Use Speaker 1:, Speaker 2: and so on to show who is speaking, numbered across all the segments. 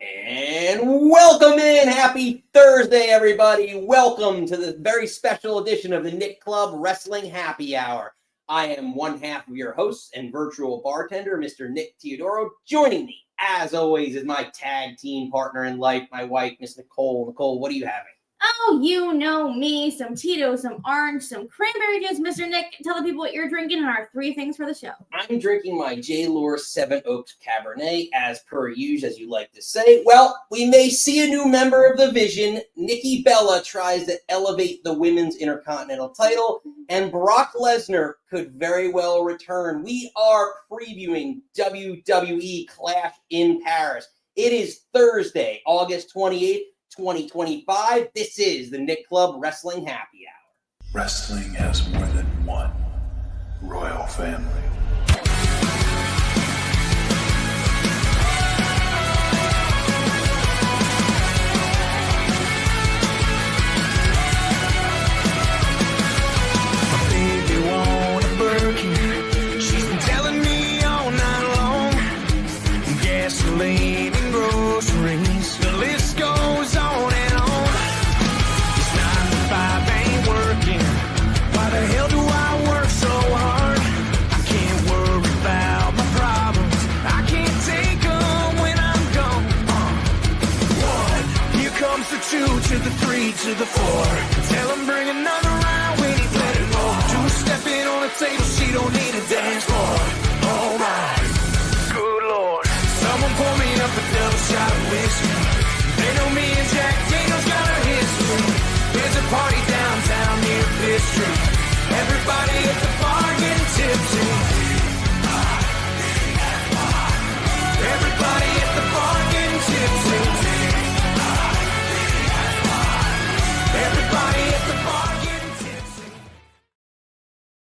Speaker 1: And welcome in. Happy Thursday, everybody. Welcome to this very special edition of the Nick Club Wrestling Happy Hour. I am one half of your host and virtual bartender, Mr. Nick Teodoro. Joining me, as always, is my tag team partner in life, my wife, Miss Nicole. Nicole, what are you having?
Speaker 2: Oh, you know me. Some Tito, some orange, some cranberry juice. Mr. Nick, tell the people what you're drinking and our three things for the show.
Speaker 1: I'm drinking my J. Lure 7 Oaks Cabernet, as per usual, as you like to say. Well, we may see a new member of the Vision. Nikki Bella tries to elevate the Women's Intercontinental title, and Brock Lesnar could very well return. We are previewing WWE Clash in Paris. It is Thursday, August 28th. 2025. This is the Nick Club Wrestling Happy Hour.
Speaker 3: Wrestling has more than one royal family.
Speaker 4: My baby want a Birkin. She's been telling me all night long. Gasoline and groceries. The list goes on and on. This 9 to 5 ain't working. Why the hell do I work so hard? I can't worry about my problems. I can't take them when I'm gone. 1, here comes the 2 to the 3 to the 4. Tell him bring another round when he's let it go. 2 stepping on the table, she don't need a dance floor. Oh my, good lord. Someone pour me up a double shot of whiskey. They know me and Jack Daniels got a history. There's a party downtown near Fifth Street. Everybody at the bar getting tipsy. Everybody at the bar getting tipsy. Everybody at the bar getting tipsy.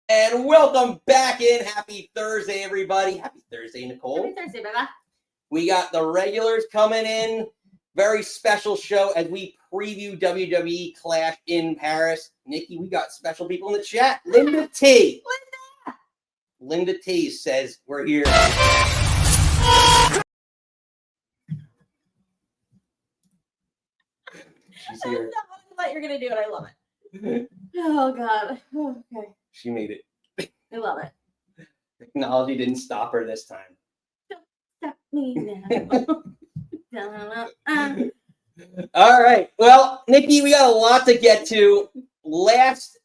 Speaker 1: And welcome back in. Happy Thursday, everybody. Happy Thursday, Nicole.
Speaker 2: Happy Thursday, Bella.
Speaker 1: We got the regulars coming in. Very special show as we preview WWE Clash in Paris. Nikki, we got special people in the chat. Linda T. Linda T says we're here. She's here.
Speaker 2: That's not what you're going to do, and I love it. Oh, God. Okay.
Speaker 1: She made it.
Speaker 2: I love it.
Speaker 1: Technology didn't stop her this time.
Speaker 2: Stop me now.
Speaker 1: All right. Well, Nikki, we got a lot to get to. Last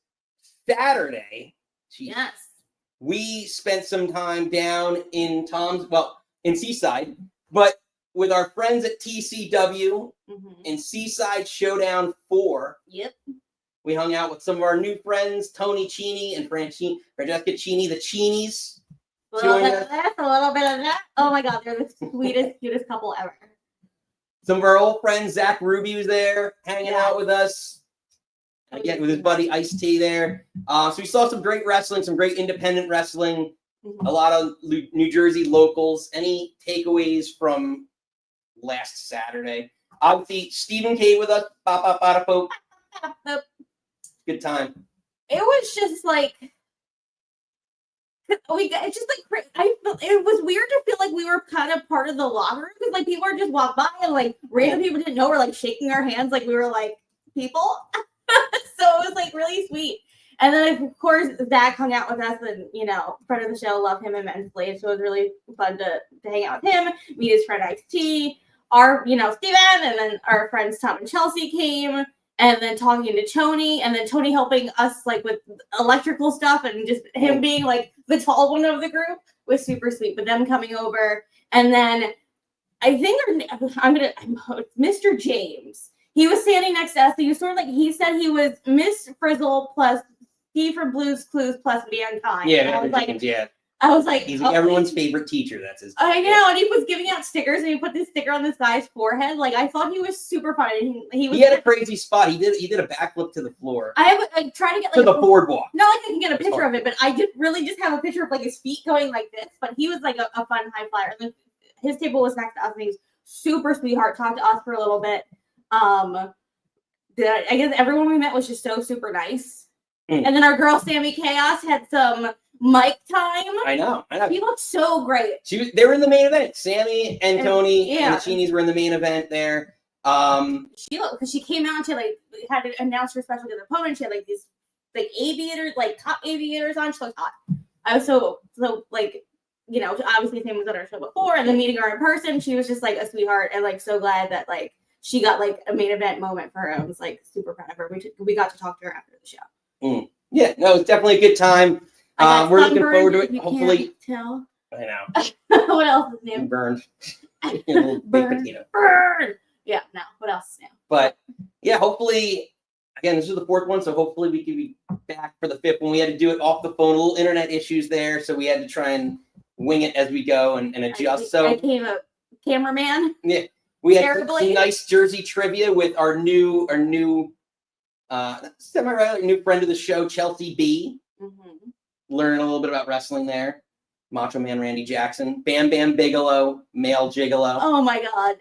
Speaker 1: Saturday,
Speaker 2: Yes.
Speaker 1: we spent some time down in in Seaside, but with our friends at TCW in Seaside Showdown 4.
Speaker 2: Yep.
Speaker 1: We hung out with some of our new friends, Tony Cheney and Francesca Cheney, the Cheneys.
Speaker 2: A little bit of this, a little bit of that. Oh my God, they're the sweetest, cutest couple ever.
Speaker 1: Some of our old friends, Zach Ruby was there, hanging out with us. Again, with his buddy Ice-T there. So we saw some great wrestling, some great independent wrestling, a lot of New Jersey locals. Any takeaways from last Saturday? Obviously, Stephen K with us. Good time.
Speaker 2: It was just like it was weird to feel like we were kind of part of the locker room because like people were just walk by and like random people didn't know were like shaking our hands like we were like people. So it was like really sweet. And then of course Zach hung out with us and friend of the show, love him immensely. So it was really fun to hang out with him, meet his friend Ice-T, our Steven, and then our friends Tom and Chelsea came. And then talking to Tony, and then Tony helping us like with electrical stuff, and just him being like the tall one of the group was super sweet. But them coming over, and then I think Mr. James. He was standing next to us. He was sort of like he said he was Miss Frizzle plus Steve from Blue's Clues plus Mankind.
Speaker 1: Yeah,
Speaker 2: I was like,
Speaker 1: he's everyone's favorite teacher. That's his.
Speaker 2: I know, and he was giving out stickers, and he put this sticker on this guy's forehead. Like I thought he was super fun. And he
Speaker 1: had a crazy spot. He did a backflip to the floor.
Speaker 2: I tried to get
Speaker 1: to the boardwalk.
Speaker 2: Not like I can get a picture of it, but I just have a picture of like his feet going like this. But he was like a fun high flyer. And then his table was next to us, and he was super sweetheart. Talked to us for a little bit. I guess everyone we met was just so super nice. And then our girl Sammy Chaos had some mic time.
Speaker 1: I know.
Speaker 2: He looked so great.
Speaker 1: They were in the main event. Sammy and Tony
Speaker 2: yeah.
Speaker 1: and the Cheenies were in the main event there.
Speaker 2: Because she came out and she had to announce her special to the opponent. She had these aviators, top aviators on. She looked hot. I was so obviously Sam was on our show before, and then meeting her in person, she was just a sweetheart, and so glad that she got a main event moment for her. I was super proud of her. We got to talk to her after the show.
Speaker 1: Yeah, no, it's definitely a good time. We're looking forward to it. Hopefully,
Speaker 2: tell.
Speaker 1: I know.
Speaker 2: What else is new?
Speaker 1: Burned.
Speaker 2: Burn. Yeah, no. What else is new?
Speaker 1: But yeah, hopefully, again, this is the fourth one, so hopefully we can be back for the fifth one. We had to do it off the phone, a little internet issues there, so we had to try and wing it as we go and adjust.
Speaker 2: I became a cameraman.
Speaker 1: Yeah, we had some nice Jersey trivia with our new semi-regular new friend of the show, Chelsea B.
Speaker 2: Mm-hmm.
Speaker 1: Learn a little bit about wrestling there. Macho Man Randy Jackson, Bam Bam Bigelow, Male Gigolo.
Speaker 2: Oh my God.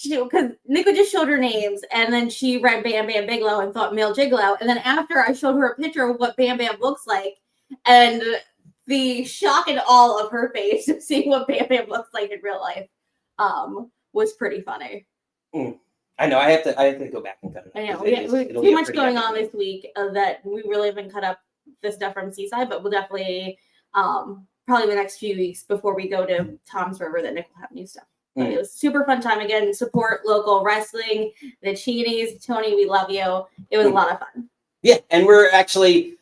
Speaker 2: Because Nico just showed her names, and then she read Bam Bam Bigelow and thought Male Gigolo. And then after I showed her a picture of what Bam Bam looks like, and the shock and awe of her face of seeing what Bam Bam looks like in real life was pretty funny.
Speaker 1: I know. I have to go back and cut it.
Speaker 2: I know. We have too much going on this week that we really haven't cut up the stuff from Seaside, but we'll definitely probably the next few weeks before we go to Tom's River that Nick will have new stuff. But it was a super fun time. Again, support local wrestling, the Cheenies. Tony, we love you. It was a lot of fun.
Speaker 1: Yeah, and we're actually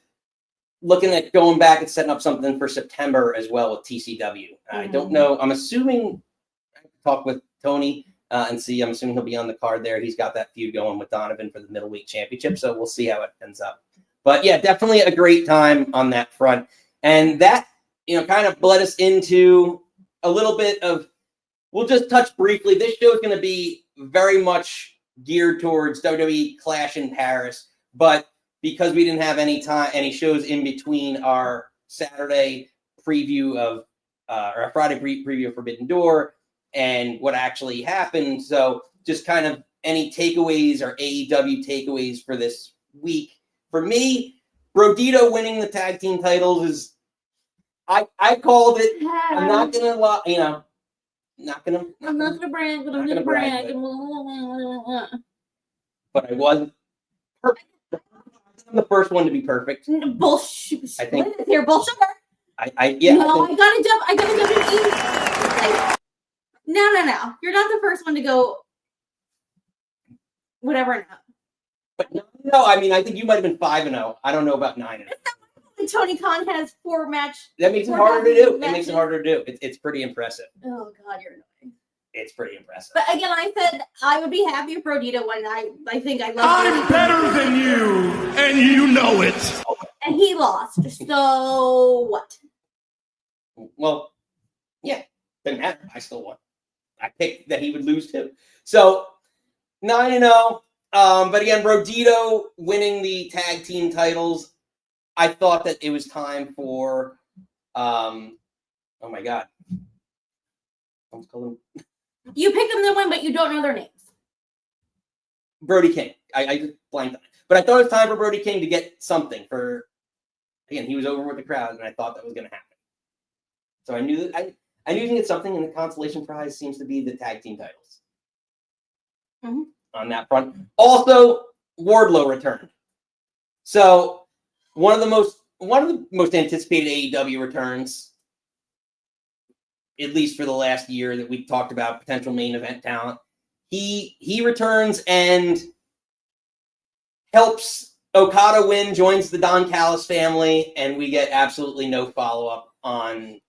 Speaker 1: looking at going back and setting up something for September as well with TCW. I don't know. I'm assuming I can talk with Tony and see. I'm assuming he'll be on the card there. He's got that feud going with Donovan for the middleweight championship, so we'll see how it ends up. But yeah, definitely a great time on that front. And that, kind of led us into a little bit of, we'll just touch briefly. This show is going to be very much geared towards WWE Clash in Paris, but because we didn't have any shows in between our Saturday preview of, or a Friday preview of Forbidden Door and what actually happened. So just kind of any takeaways or AEW takeaways for this week. For me, BRODIDO winning the tag team titles is, I called it. I'm not gonna lie, I'm not gonna brag. But I wasn't perfect. I'm the first one to be perfect.
Speaker 2: Bullshit.
Speaker 1: I think
Speaker 2: here, bullshit.
Speaker 1: I
Speaker 2: gotta jump. No. You're not the first one to go. Whatever.
Speaker 1: But no, I mean, I think you might have been 5-0. I don't know about 9-0.
Speaker 2: Tony Khan has 4 matches.
Speaker 1: That makes it harder to do. It makes it harder to do. It's pretty impressive.
Speaker 2: Oh God, you're annoying.
Speaker 1: It's pretty impressive.
Speaker 2: But again, I said I would be happy if BRODIDO won. I think I love.
Speaker 4: I'm better than you, and you know it.
Speaker 2: And he lost. So what?
Speaker 1: Well, yeah, didn't matter. I still won. I picked that he would lose too. So 9-0. But again, BRODIDO winning the tag team titles. I thought that it was time for, oh my God.
Speaker 2: You picked them to win, but you don't know their names.
Speaker 1: Brody King. I just blanked on it. But I thought it was time for Brody King to get something for, again, he was over with the crowd, and I thought that was going to happen. So I knew that I knew he could get something, and the consolation prize seems to be the tag team titles. On that front. Also, Wardlow returned. So one of the most anticipated AEW returns, at least for the last year that we talked about potential main event talent. He returns and helps Okada win, joins the Don Callis family, and we get absolutely no follow-up on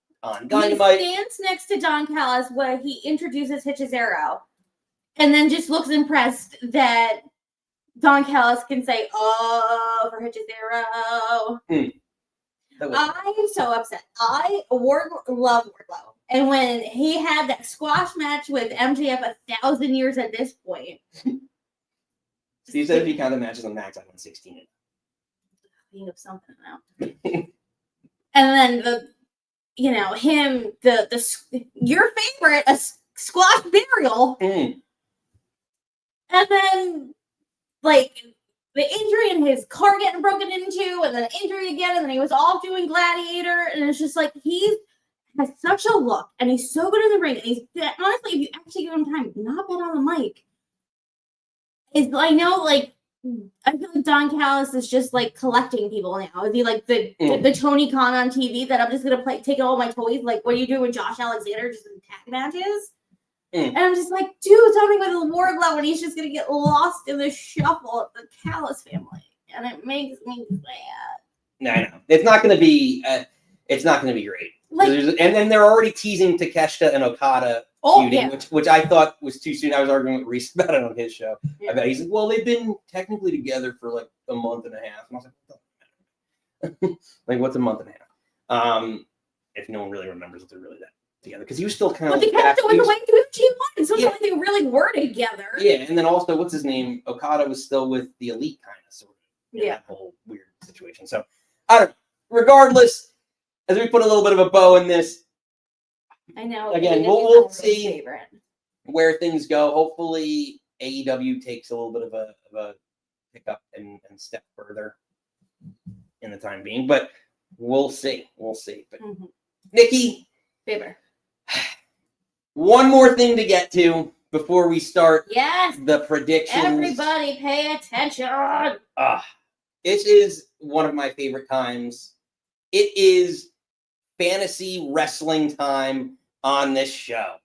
Speaker 1: Dynamite.
Speaker 2: He stands next to Don Callis where he introduces Hechizero and then just looks impressed that Don Callis can say, "Oh, for Hechizero." I'm so upset. I love Wardlow. And when he had that squash match with MJF 1,000 years at this point.
Speaker 1: Steve said if you count the matches on Max, I won 16.
Speaker 2: Think of something now. And then your favorite, a squash burial. And then, the injury and his car getting broken into, and then injury again, and then he was off doing Gladiator, and it's just like he has such a look, and he's so good in the ring, and he's honestly, if you actually give him time, not bad on the mic. I know, like, I feel like Don Callis is just like collecting people now. Is he like the Tony Khan on TV that I'm just gonna take all my toys? Like, what do you do with Josh Alexander just in tag matches? And I'm just like, dude, something with Wardlow, and he's just gonna get lost in the shuffle of the Callis family, and it makes me sad.
Speaker 1: No, I know it's not gonna be. It's not gonna be great.
Speaker 2: Like,
Speaker 1: and then they're already teasing Takeshita and Okada feuding, which I thought was too soon. I was arguing with Reese about it on his show. I bet he's like, well, they've been technically together for like a month and a half, and I was like, like, what's a month and a half? If no one really remembers that they're really that together, because he was still kind of.
Speaker 2: But they kept doing the way to G1, so it's like they really were together.
Speaker 1: Yeah, and then also, what's his name? Okada was still with the Elite, kind of, sort of. That whole weird situation. So I don't know. Regardless, as we put a little bit of a bow in this,
Speaker 2: I know.
Speaker 1: Again, we'll see where things go. Hopefully, AEW takes a little bit of a pickup and step further in the time being, but we'll see. We'll see. But Nikki,
Speaker 2: favor.
Speaker 1: One more thing to get to before we start.
Speaker 2: Yes.
Speaker 1: The predictions.
Speaker 2: Everybody, pay attention.
Speaker 1: This is one of my favorite times. It is fantasy wrestling time on this show.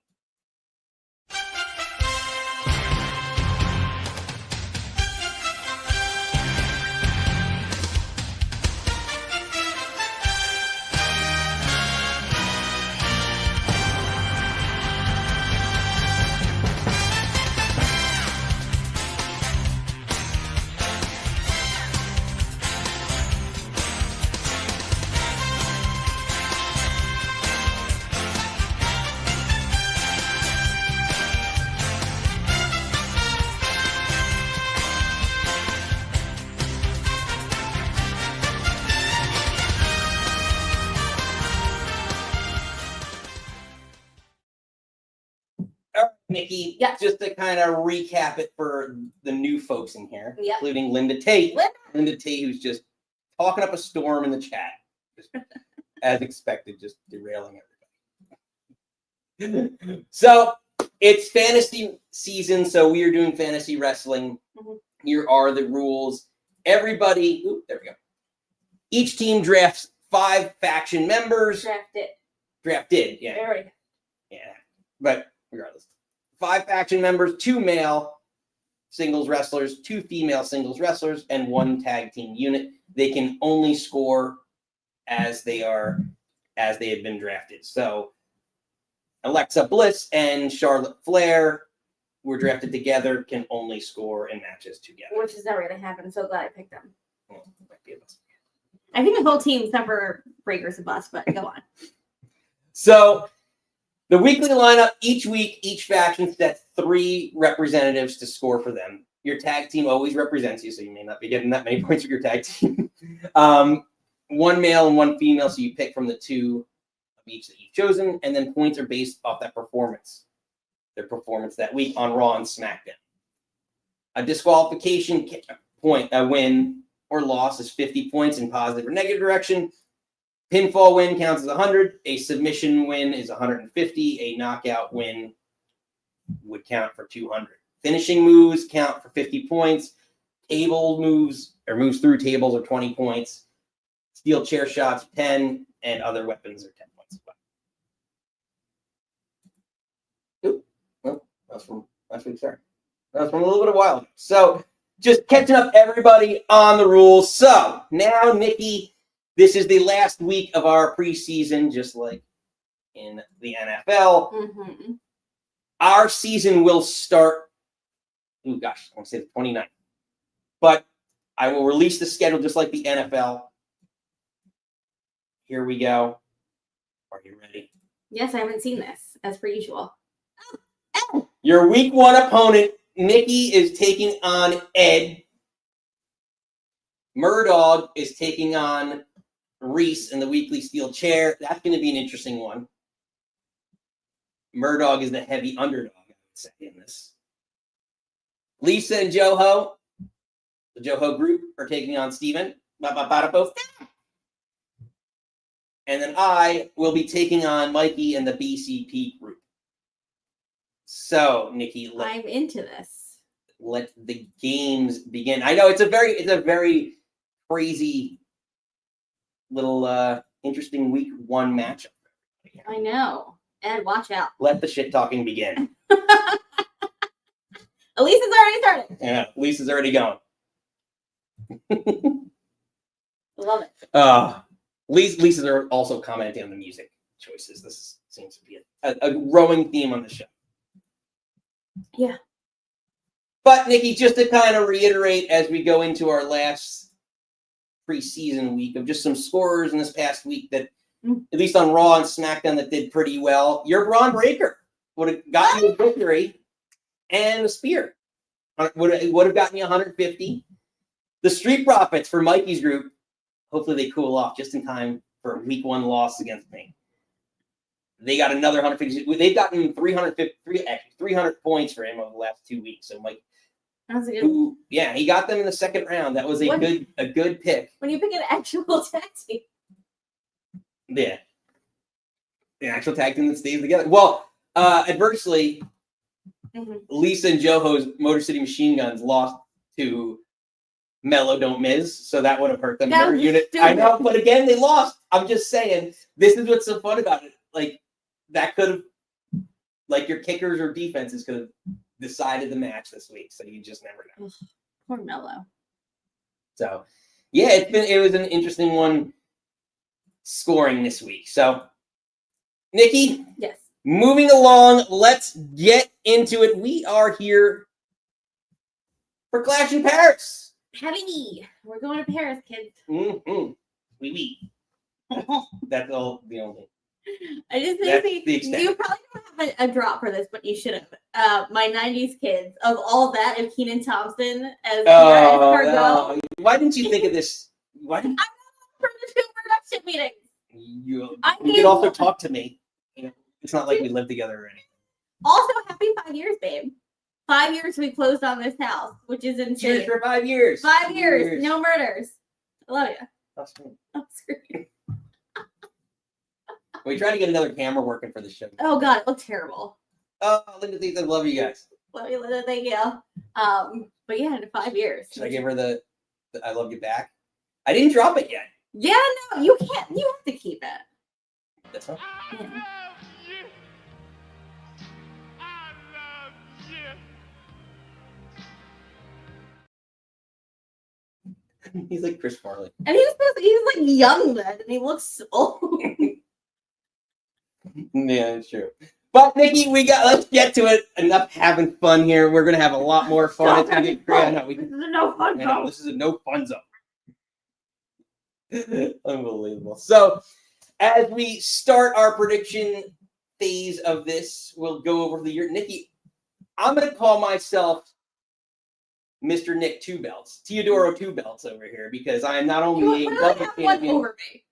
Speaker 1: Nikki, just to kind of recap it for the new folks in here, including Linda Tate. Linda Tate, who's just talking up a storm in the chat, just, as expected, just derailing everybody. So it's fantasy season, so we are doing fantasy wrestling. Here are the rules. Everybody, there we go. Each team drafts 5 faction members. Drafted, yeah. Yeah, but regardless. 5 faction members, 2 male singles wrestlers, 2 female singles wrestlers, and 1 tag team unit. They can only score as they had been drafted. So Alexa Bliss and Charlotte Flair were drafted together, can only score in matches together.
Speaker 2: Which is never going to happen. I'm so glad I picked them. Well, might be a bust. I think the whole team, except for Breaker's a bust, but go on.
Speaker 1: So the weekly lineup, each week, each faction sets 3 representatives to score for them. Your tag team always represents you, so you may not be getting that many points for your tag team. 1 male and 1 female, so you pick from the 2 of each that you've chosen, and then points are based off that performance. Their performance that week on Raw and SmackDown. A disqualification point, a win or loss, is 50 points in positive or negative direction. Pinfall win counts as 100. A submission win is 150. A knockout win would count for 200. Finishing moves count for 50 points. Table moves or moves through tables are 20 points. Steel chair shots 10, and other weapons are 10 points. Ooh, well, that's from last week. Sorry, that's from a little bit of a while ago. So just catching up everybody on the rules. So now, Nikki. This is the last week of our preseason, just like in the NFL. Our season will start, I want to say the 29th. But I will release the schedule just like the NFL. Here we go. Are you ready?
Speaker 2: Yes, I haven't seen this, as per usual.
Speaker 1: Your week 1 opponent, Nikki, is taking on Ed. Murdog is taking on Reese in the weekly steel chair. That's going to be an interesting one. Murdog is the heavy underdog, I would say, in this. Lisa and Joho The Joho group are taking on Steven. Ba-ba-ba-da-bo. And then I will be taking on Mikey and the BCP group. So, Nikki,
Speaker 2: I'm into this.
Speaker 1: let the games begin. I know it's a very crazy little interesting week one matchup.
Speaker 2: I know. Ed, watch out.
Speaker 1: Let the shit talking begin.
Speaker 2: Elisa's already started.
Speaker 1: Yeah, Lisa's already going.
Speaker 2: Love it.
Speaker 1: Lisa's are also commenting on the music choices. This seems to be a growing theme on the show.
Speaker 2: Yeah.
Speaker 1: But Nikki, just to kind of reiterate as we go into our last preseason week of just some scorers in this past week that, at least on Raw and SmackDown, that did pretty well. Your Braun Breaker would have got you a victory and a spear. Would have gotten you 150. The Street Profits for Mikey's group, hopefully they cool off just in time for a week one loss against me. They got another 150. They've gotten 300 points for him over the last 2 weeks. So Mike,
Speaker 2: That's a good.
Speaker 1: yeah, he got them in the second round. That was a good pick.
Speaker 2: When you pick an actual tag team.
Speaker 1: Yeah, the actual tag team that stays together. Well, adversely, Lisa and Joho's Motor City Machine Guns lost to Mellow Don't Miz, so that would have hurt them. Their unit. I know, but again, they lost. I'm just saying, this is what's so fun about it. Like, that could have, like, your kickers or defenses could have decided the match this week, so you just never know.
Speaker 2: Poor Mellow.
Speaker 1: So, yeah, it was an interesting one scoring this week. So, Nikki,
Speaker 2: Yes.
Speaker 1: moving along, let's get into it. We are here for Clash in Paris.
Speaker 2: Howdy. We're going to Paris, kids.
Speaker 1: Mm-hmm. Oui. That's all the only.
Speaker 2: I just
Speaker 1: That's
Speaker 2: think
Speaker 1: the extent.
Speaker 2: you probably don't have a drop for this, but you should have. My 90s kids, of all that, and Keenan Thompson as Cargo.
Speaker 1: No. Why didn't you think of this? Why didn't
Speaker 2: For the two production meetings.
Speaker 1: you
Speaker 2: I
Speaker 1: could
Speaker 2: gave
Speaker 1: also
Speaker 2: one.
Speaker 1: talk to me? You know, it's not like we live together or anything.
Speaker 2: Also, happy 5 years, babe. 5 years we closed on this house, which is insane.
Speaker 1: Cheers for 5 years.
Speaker 2: 5 years, no murders. I love you.
Speaker 1: That's cool.
Speaker 2: Oh, screw.
Speaker 1: We tried to get another camera working for the show.
Speaker 2: Oh God, it looked terrible.
Speaker 1: Oh, Linda thinks I love you guys.
Speaker 2: Love you, Linda. Thank you. But yeah, in 5 years.
Speaker 1: Should I give her the I love you back? I didn't drop it yet.
Speaker 2: Yeah, no, you can't. You have to keep it.
Speaker 1: That's fine.
Speaker 2: Yeah.
Speaker 1: He's like Chris Farley.
Speaker 2: And he was like young then, and he looks old.
Speaker 1: Yeah, it's true. But Nikki, let's get to it. Enough having fun here. We're gonna have a lot more fun. It's gonna get great. I know,
Speaker 2: This is a no fun zone.
Speaker 1: this is a no fun zone. Unbelievable. So, as we start our prediction phase of this, we'll go over the year. Nikki, I'm gonna call myself Mr. Nick Two Belts, Teodoro Two Belts over here, because I am not only
Speaker 2: You
Speaker 1: a
Speaker 2: literally
Speaker 1: double
Speaker 2: have one
Speaker 1: champion,
Speaker 2: over me.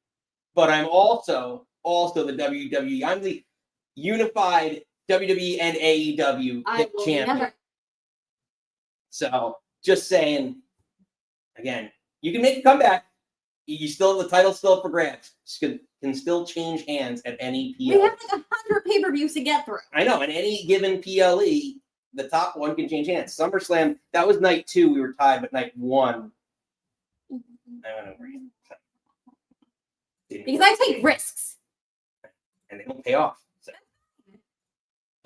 Speaker 1: but I'm also the WWE. I'm the unified WWE and AEW
Speaker 2: I will
Speaker 1: champion.
Speaker 2: never.
Speaker 1: So, just saying, again, you can make a comeback. You still, the title's still up for grabs. Can still change hands at any PLE.
Speaker 2: We have like 100 pay-per-views to get through.
Speaker 1: I know, in any given PLE, the top one can change hands. SummerSlam, that was night 2, we were tied, but night 1, I went over you.
Speaker 2: Because I take risks.
Speaker 1: And they don't pay off. So.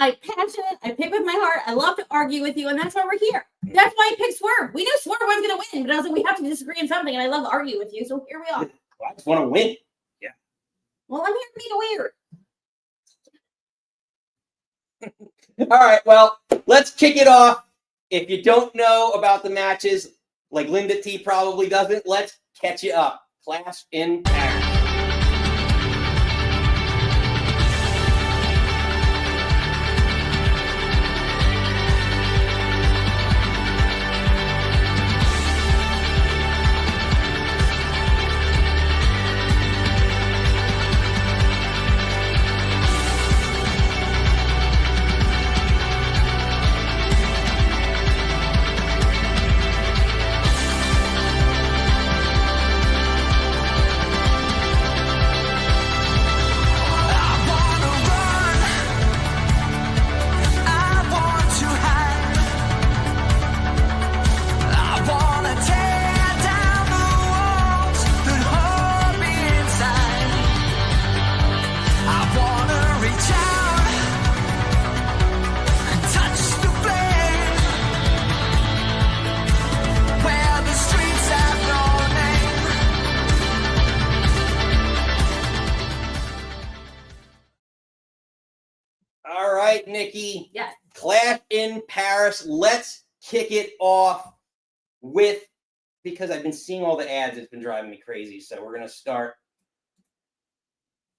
Speaker 2: I'm passionate. I pick with my heart. I love to argue with you, and that's why we're here. That's why I picked Swerve. We knew Swerve wasn't going to win, but I was like, we have to disagree on something, and I love to argue with you, so here we are.
Speaker 1: Well, I just want to win. Yeah.
Speaker 2: Well, I'm here to make it weird.
Speaker 1: All right, well, let's kick it off. If you don't know about the matches, like Linda T probably doesn't, let's catch you up. Clash in Paris. Nikki.
Speaker 2: Yes.
Speaker 1: Clash in Paris. Let's kick it off with, because I've been seeing all the ads, it's been driving me crazy. So we're gonna start.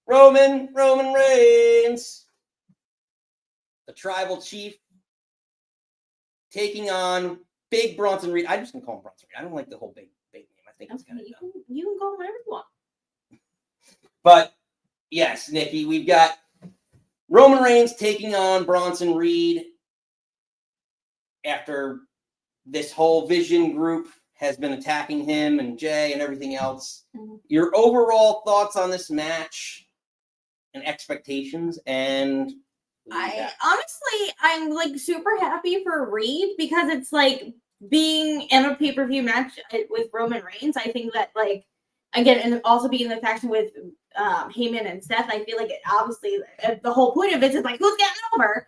Speaker 1: Roman Reigns, the tribal chief, taking on Big Bronson Reed. I'm just gonna call him Bronson Reed. I don't like the whole big name. I think it's kind of dumb.
Speaker 2: You can go wherever you want.
Speaker 1: But yes, Nikki, we've got Roman Reigns taking on Bronson Reed after this whole Vision group has been attacking him and Jey and everything else.
Speaker 2: Mm-hmm.
Speaker 1: Your overall thoughts on this match and expectations, and
Speaker 2: I'm like super happy for Reed because it's like being in a pay-per-view match with Roman Reigns. I think that, like, again, and also being in the faction with Heyman and Seth, I feel like it obviously the whole point of it is like, who's getting over?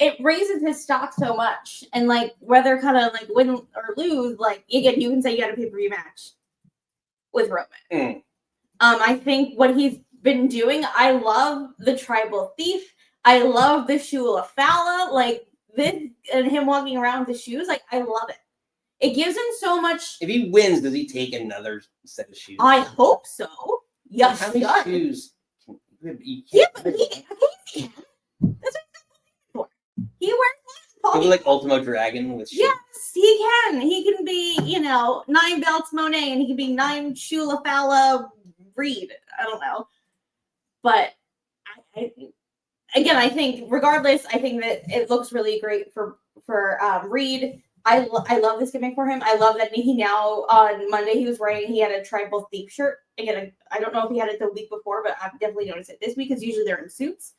Speaker 2: It raises his stock so much, and like whether kind of like win or lose, like again, you can say you had a pay-per-view match with Roman. I think what he's been doing, I love the tribal thief. I love the Shula Fala, like this, and him walking around with the shoes. Like, I love it. It gives him so much.
Speaker 1: If he wins, does he take another set of shoes?
Speaker 2: I hope so. Yes,
Speaker 1: how many shoes?
Speaker 2: Yeah, but he can. That's what he's for. He wears one.
Speaker 1: Like Ultimo Dragon with shoes.
Speaker 2: Yes, he can. He can be, 9 belts Monet, and he can be 9 Shula Fala Reed. I don't know. But I think regardless, I think that it looks really great for Reed. I love this gimmick for him. I love that he now on Monday he had a tribal thief shirt. Again, I don't know if he had it the week before, but I've definitely noticed it this week because usually they're in suits.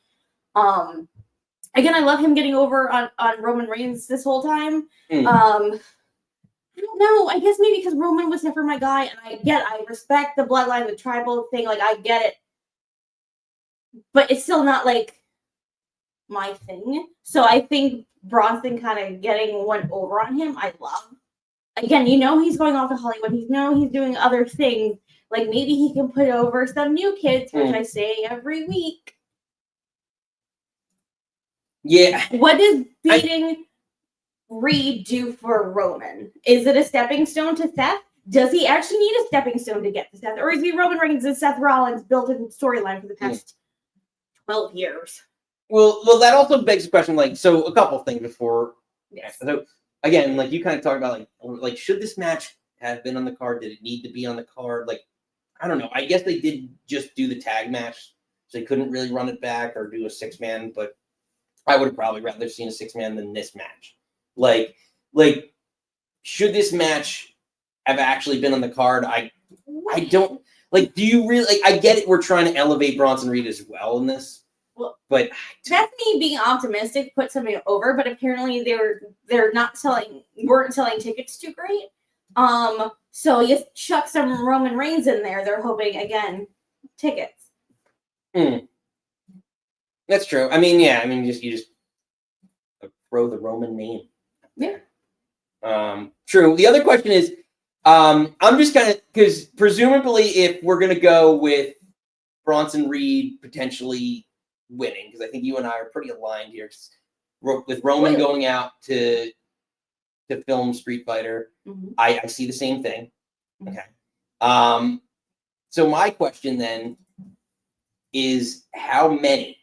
Speaker 2: Again, I love him getting over on Roman Reigns this whole time. I don't know. I guess maybe because Roman was never my guy, and I respect the bloodline, the tribal thing. Like, I get it. But it's still not like my thing. So I think Bronson kind of getting one over on him, I love. Again, he's going off to Hollywood. He's doing other things. Like, maybe he can put over some new kids, which I say every week.
Speaker 1: Yeah.
Speaker 2: What does beating Reed do for Roman? Is it a stepping stone to Seth? Does he actually need a stepping stone to get to Seth? Or is he Roman Reigns and Seth Rollins built in storyline for the past 12 years?
Speaker 1: Well, that also begs the question, like, so a couple things before.
Speaker 2: Yes.
Speaker 1: So, again, like, you kind of talked about, like, should this match have been on the card? Did it need to be on the card? Like, I don't know. I guess they did just do the tag match, so they couldn't really run it back or do a 6-man, but I would have probably rather seen a 6-man than this match. Like, should this match have actually been on the card? I don't, like, do you really, like, I get it, we're trying to elevate Bronson Reed as well in this.
Speaker 2: Well,
Speaker 1: but
Speaker 2: that's me being optimistic, put something over, but apparently weren't selling tickets too great. So you chuck some Roman Reigns in there, they're hoping again tickets.
Speaker 1: That's true. I mean, yeah, you just throw the Roman name.
Speaker 2: Yeah.
Speaker 1: True. The other question is, I'm just kind of, because presumably if we're gonna go with Bronson Reed potentially winning, because I think you and I are pretty aligned here, with Roman going out to film Street Fighter. I see the same thing. Okay. So my question then is, how many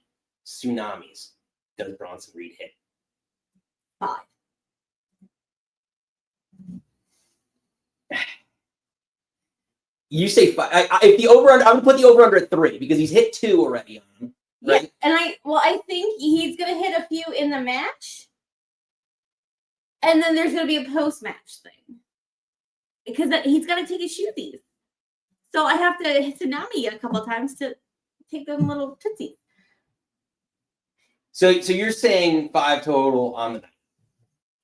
Speaker 1: Tsunamis does Bronson Reed hit?
Speaker 2: 5.
Speaker 1: You say 5. If the over, I'm gonna put the over under at 3 because he's hit 2 already on him. Right?
Speaker 2: Yeah, and I think he's gonna hit a few in the match, and then there's gonna be a post-match thing because he's gonna take his shoesies. So I have to hit Tsunami a couple of times to take them little tootsies.
Speaker 1: So you're saying 5 total on the night?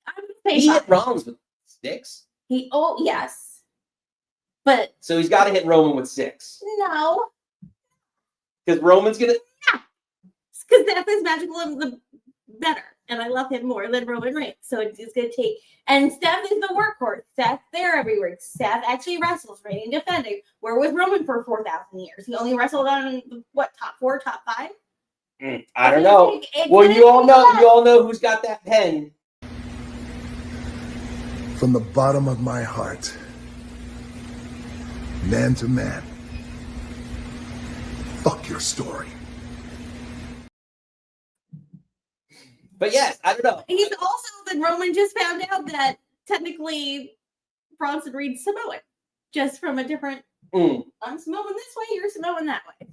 Speaker 2: I would say
Speaker 1: He
Speaker 2: 5.
Speaker 1: hit Rollins with 6.
Speaker 2: Yes, but
Speaker 1: So he's got to hit Roman with 6
Speaker 2: no,
Speaker 1: because Roman's gonna.
Speaker 2: because Seth is magical and the better, and I love him more than Roman Reigns. So it's gonna take. And Seth is the workhorse. Seth there every week. Seth actually wrestles, reigning, defending. We're with Roman for 4,000 years. He only wrestled on what, top 4, top 5?
Speaker 1: I don't know. Well, you all know who's got that pen.
Speaker 3: From the bottom of my heart, man to man, fuck your story.
Speaker 1: But yes, I don't know.
Speaker 2: He's also that Roman just found out that technically Bronson reads Samoan, just from a different. I'm Samoan this way, you're Samoan that way.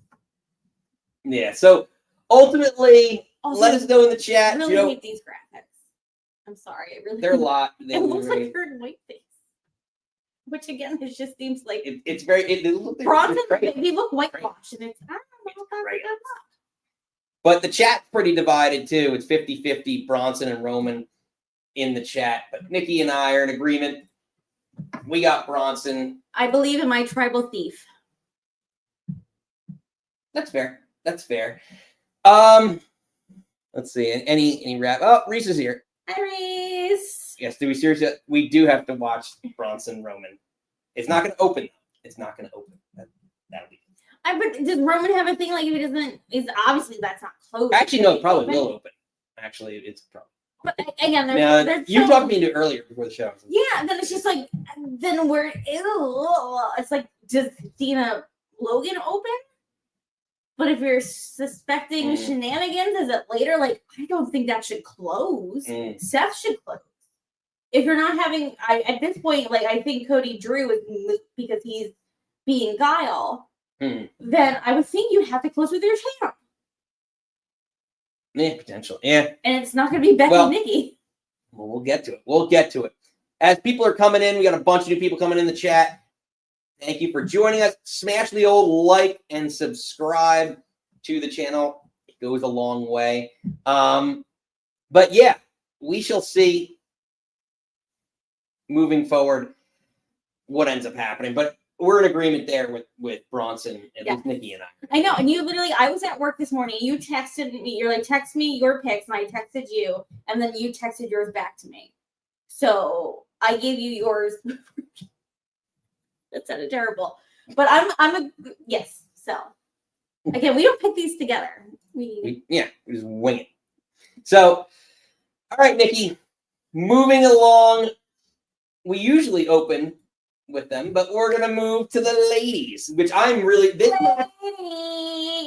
Speaker 1: Yeah. So ultimately,
Speaker 2: Also,
Speaker 1: let us know in the chat.
Speaker 2: I really hate these graphics. I'm sorry, it really.
Speaker 1: They're a lot.
Speaker 2: It looks like you're in whiteface, which again, it just seems like
Speaker 1: it's very.
Speaker 2: Bronson. They look whitewashed, and it's I don't know.
Speaker 1: But the chat's pretty divided too. It's 50-50 Bronson and Roman in the chat. But Nikki and I are in agreement. We got Bronson.
Speaker 2: I believe in my tribal thief.
Speaker 1: That's fair. Let's see. Any wrap? Oh, Reese is here.
Speaker 2: Hi, Reese.
Speaker 1: Yes, do we seriously? We do have to watch Bronson Roman. It's not going to open. That'll be.
Speaker 2: But does Roman have a thing like if he doesn't? Is obviously that's not closed.
Speaker 1: Actually, no, it probably will open. Actually, it's probably.
Speaker 2: But again, there's
Speaker 1: you talked me into earlier before the show.
Speaker 2: Yeah, and then it's just like then we're it's like does Cena Logan open? But if you're suspecting shenanigans, is it later? Like I don't think that should close. Seth should close. If you're not having, at this point, like I think Cody Drew is because he's being Guile. Then I would think you have to close with your champ.
Speaker 1: Yeah, potential. Yeah.
Speaker 2: And it's not going to be Becky and Nikki.
Speaker 1: Well, we'll get to it. As people are coming in, we got a bunch of new people coming in the chat. Thank you for joining us. Smash the old like and subscribe to the channel. It goes a long way. But yeah, we shall see moving forward what ends up happening. But we're in agreement there with Bronson, at least Nikki and I.
Speaker 2: I know. And you literally, I was at work this morning. You texted me. You're like, text me your picks. And I texted you. And then you texted yours back to me. So I gave you yours. That sounded terrible. But yes. So again, we don't pick these together. We
Speaker 1: just wing it. So, all right, Nikki, moving along. We usually open with them, but we're gonna move to the ladies, which I'm really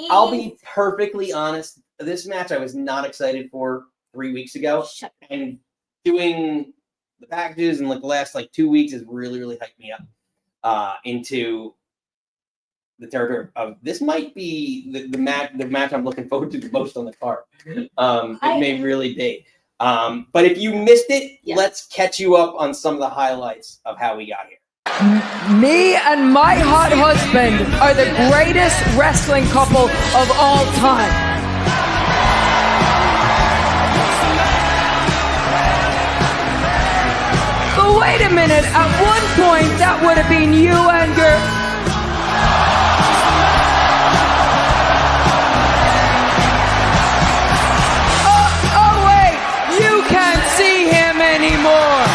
Speaker 1: I'll be perfectly honest. This match I was not excited for 3 weeks ago, and doing the packages in like the last 2 weeks has really hyped me up into the territory of this might be the match I'm looking forward to the most on the card. It may really be. But if you missed it, let's catch you up on some of the highlights of how we got here.
Speaker 5: Me and my hot husband are the greatest wrestling couple of all time. But wait a minute, at one point that would have been you and your... Oh wait, you can't see him anymore.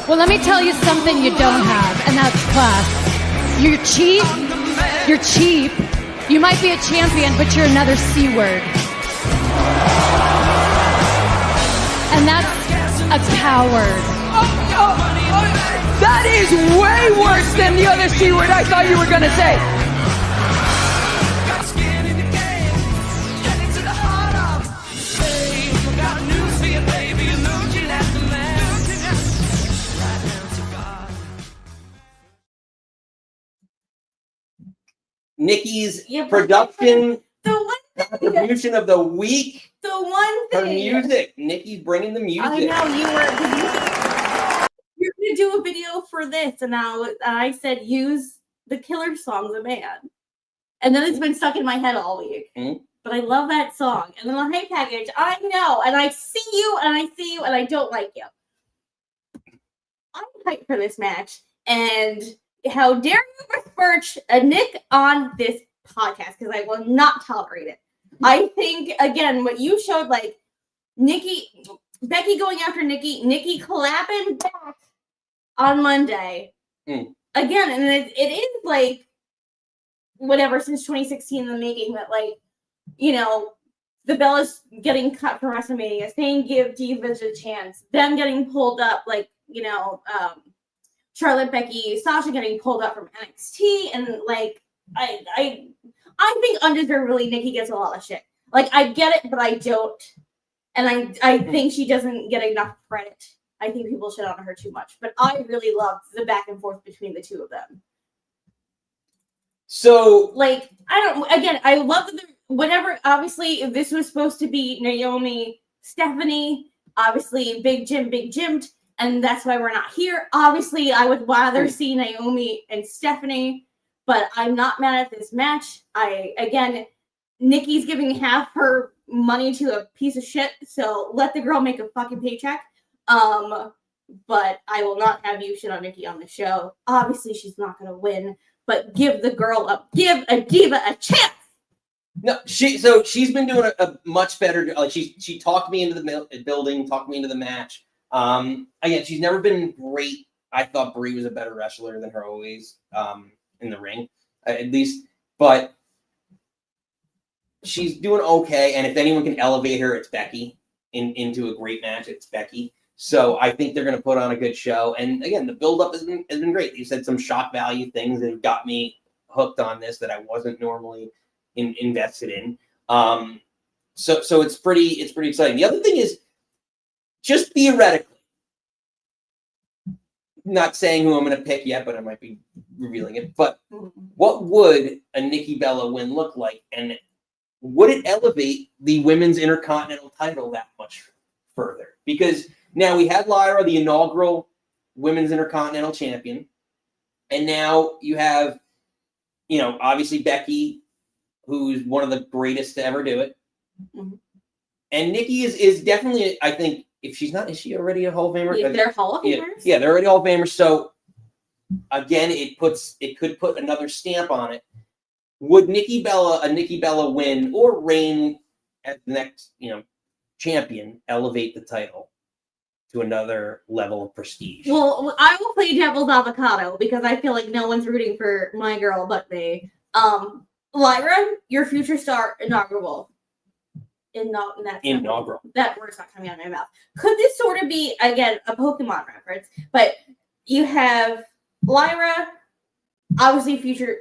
Speaker 6: Well, let me tell you something you don't have, and that's class. You're cheap. You're cheap. You might be a champion, but you're another C word. And that's a coward.
Speaker 5: That is way worse than the other C word I thought you were going to say.
Speaker 1: Nikki's production contribution of the week.
Speaker 2: The one
Speaker 1: Her
Speaker 2: thing.
Speaker 1: music. Nikki's bringing the music.
Speaker 2: I know you're gonna do a video for this, and I said use the Killer song, The Man, and then it's been stuck in my head all week. But I love that song. And then the hype package, I know, and I see you, and I don't like you. I'm hyped for this match, and how dare you besmirch a Nick on this podcast, because I will not tolerate it. I think, again, what you showed, Becky going after Nikki clapping back on Monday. Again, and it is whatever since 2016 in the making that like, you know, the Bellas getting cut from WrestleMania, saying give Divas a chance, them getting pulled up, like, you know, Charlotte, Becky, Sasha getting pulled up from NXT, and like I think undeservedly Nikki gets a lot of shit. Like I get it, but I don't, and I think she doesn't get enough credit. I think people shit on her too much, but I really loved the back and forth between the two of them.
Speaker 1: So,
Speaker 2: like, I love that whatever, obviously, if this was supposed to be Naomi, Stephanie, obviously, Big Jim, and that's why we're not here. Obviously, I would rather see Naomi and Stephanie, but I'm not mad at this match. Nikki's giving half her money to a piece of shit, so let the girl make a fucking paycheck. But I will not have you shit on Nikki on the show. Obviously, she's not going to win. But give a diva a chance.
Speaker 1: No, she's been doing a much better. Like she talked me into the building, talked me into the match. Again, she's never been great. I thought Brie was a better wrestler than her always in the ring, at least. But she's doing okay. And if anyone can elevate her, it's Becky into a great match. It's Becky. So I think they're going to put on a good show. And again, the build-up has been great. You said some shock value things that have got me hooked on this that I wasn't normally invested in. So it's pretty exciting. The other thing is, just theoretically, not saying who I'm going to pick yet, but I might be revealing it. But what would a Nikki Bella win look like? And would it elevate the women's Intercontinental title that much further? Because now we had Lyra, the inaugural women's Intercontinental champion. And now you have, you know, obviously Becky, who's one of the greatest to ever do it. Mm-hmm. And Nikki is definitely, I think, if she's not, is she already a Hall of Famer?
Speaker 2: Yeah, they're Hall of Famers.
Speaker 1: Yeah, they're already Hall of Famers. So again, it could put another stamp on it. Would a Nikki Bella win or reign as the next, you know, champion, elevate the title to another level of prestige?
Speaker 2: Well, I will play devil's avocado because I feel like no one's rooting for my girl but me. Lyra, your future star, inaugural.
Speaker 1: Inaugural.
Speaker 2: That word's not coming out of my mouth. Could this sort of be, again, a Pokemon reference? But you have Lyra, obviously future,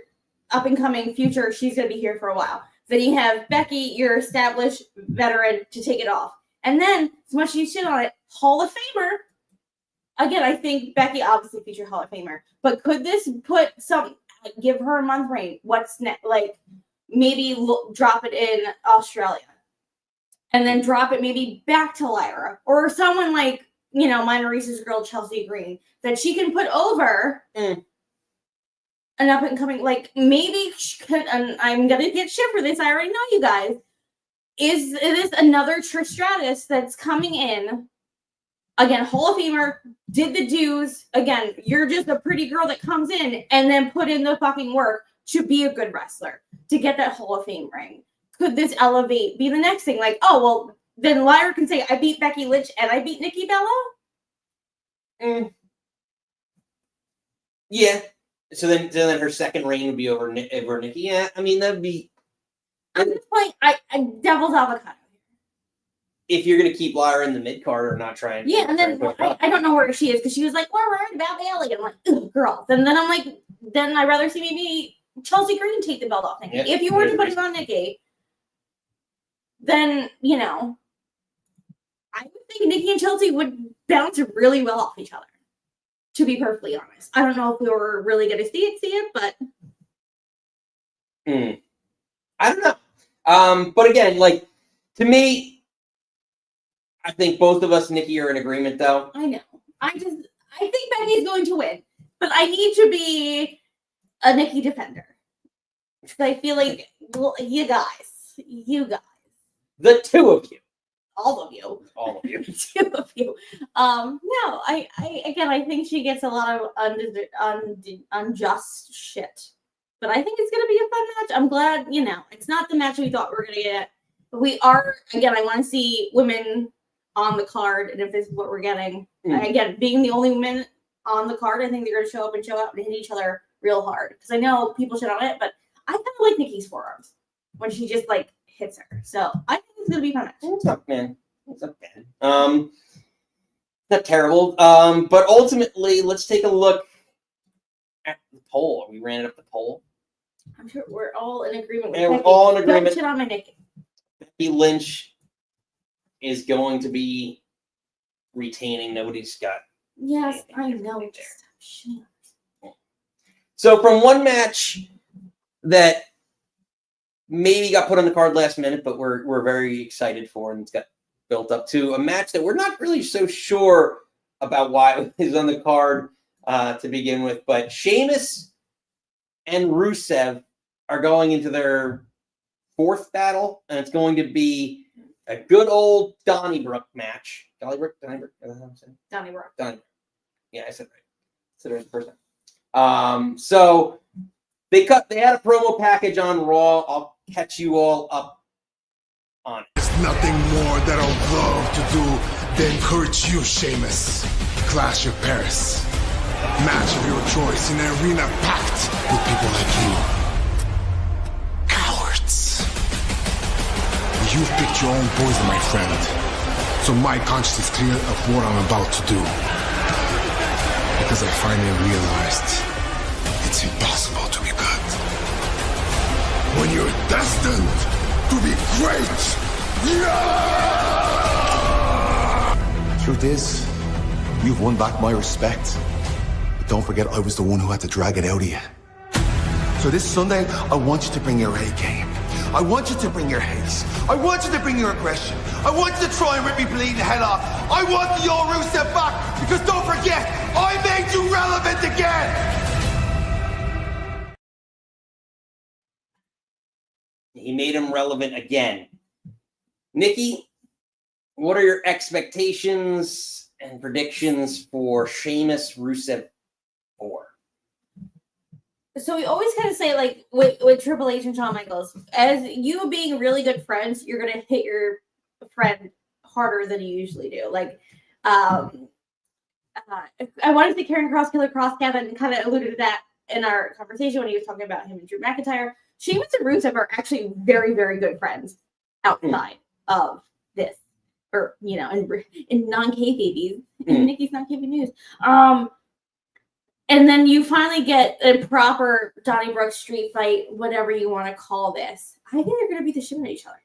Speaker 2: up and coming future, she's going to be here for a while. Then you have Becky, your established veteran, to take it off. And then, as much as you shit on it, Hall of Famer. Again, I think Becky obviously future Hall of Famer. But could this put give her a month reign? What's next? Like, maybe drop it in Australia. And then drop it maybe back to Lyra. Or someone like, you know, Minor Reese's girl, Chelsea Green, that she can put over an up and coming, like, maybe she could, and I'm going to get shit for this, I already know you guys. Is this another Trish Stratus that's coming in? Again, Hall of Famer, did the dues. Again, you're just a pretty girl that comes in and then put in the fucking work to be a good wrestler, to get that Hall of Fame ring. Could this elevate, be the next thing? Like, oh, well, then Lyra can say, I beat Becky Lynch and I beat Nikki Bella?
Speaker 1: Yeah. So then her second reign would be over Nikki. Yeah, I mean, that'd be...
Speaker 2: At this point, I devil's avocado.
Speaker 1: If you're going to keep Lyra in the mid-card or not trying...
Speaker 2: Yeah, and then I don't know where she is, because she was like, we're worried about Bailey. I'm like, ugh, girl. And then I'm like, then I'd rather see maybe Chelsea Green take the belt off Nikki. Yeah, if you were to put it on Nikki, then, you know, I would think Nikki and Chelsea would bounce really well off each other, to be perfectly honest. I don't know if we were really going to see it, but...
Speaker 1: I don't know. But again, like, to me, I think both of us, Nikki, are in agreement, though.
Speaker 2: I know. I think Becky's going to win, but I need to be a Nikki defender. Because I feel like, well, you guys.
Speaker 1: The two of you.
Speaker 2: All of you. Two of you. No, I think she gets a lot of unjust shit. But I think it's going to be a fun match. I'm glad, you know, it's not the match we thought we were going to get. But we are, again, I want to see women on the card. And if this is what we're getting, again, being the only women on the card, I think they're going to show up and hit each other real hard. Because I know people shit on it, but I kind of like Nikki's forearms when she just like hits her. So I think it's gonna be fun.
Speaker 1: It's not bad. It's not bad. Not terrible. But ultimately, let's take a look at the poll. We ran it up the poll.
Speaker 2: I'm sure we're all in agreement with
Speaker 1: And we're
Speaker 2: Becky.
Speaker 1: all in agreement.
Speaker 2: Don't shit on my Nikki.
Speaker 1: Becky Lynch is going to be retaining. Nobody's got.
Speaker 2: Yes, I know.
Speaker 1: So from one match that maybe got put on the card last minute, but we're very excited for, and it's got built up to a match that we're not really so sure about why it is on the card to begin with. But Sheamus and Rusev are going into their fourth battle, and it's going to be a good old Donnybrook match. Donnybrook?
Speaker 2: Donnybrook.
Speaker 1: Yeah, I said right. Said it right the first time. So they had a promo package on Raw. I'll catch you all up on it.
Speaker 7: There's nothing more that I'll love to do than encourage you, Sheamus. Clash of Paris. Match of your choice in an arena packed with people like you. Cowards. You've picked your own poison, my friend. So my conscience is clear of what I'm about to do. Because I finally realized it's impossible to be good. When you're destined to be great. Yeah!
Speaker 8: Truth is, you've won back my respect. But don't forget, I was the one who had to drag it out of you. So this Sunday, I want you to bring your A game. I want you to bring your haste. I want you to bring your aggression. I want you to try and rip me bleeding the head off. I want the old Rusev back, because don't forget, I made you relevant again!
Speaker 1: He made him relevant again. Nikki, what are your expectations and predictions for Sheamus Rusev 4?
Speaker 2: So we always kind of say, like, with Triple H and Shawn Michaels, as you being really good friends, you're going to hit your friend harder than you usually do. Like, I wanted to say Karrion Kross, Killer Kross, Kevin kind of alluded to that in our conversation when he was talking about him and Drew McIntyre. Sheamus and Rusev are actually very, very good friends outside of this, or, you know, in non-kayfabe, in Nikki's non-kayfabe news. And then you finally get a proper Donnybrook street fight, whatever you want to call this. I think they're going to beat the shit out of each other.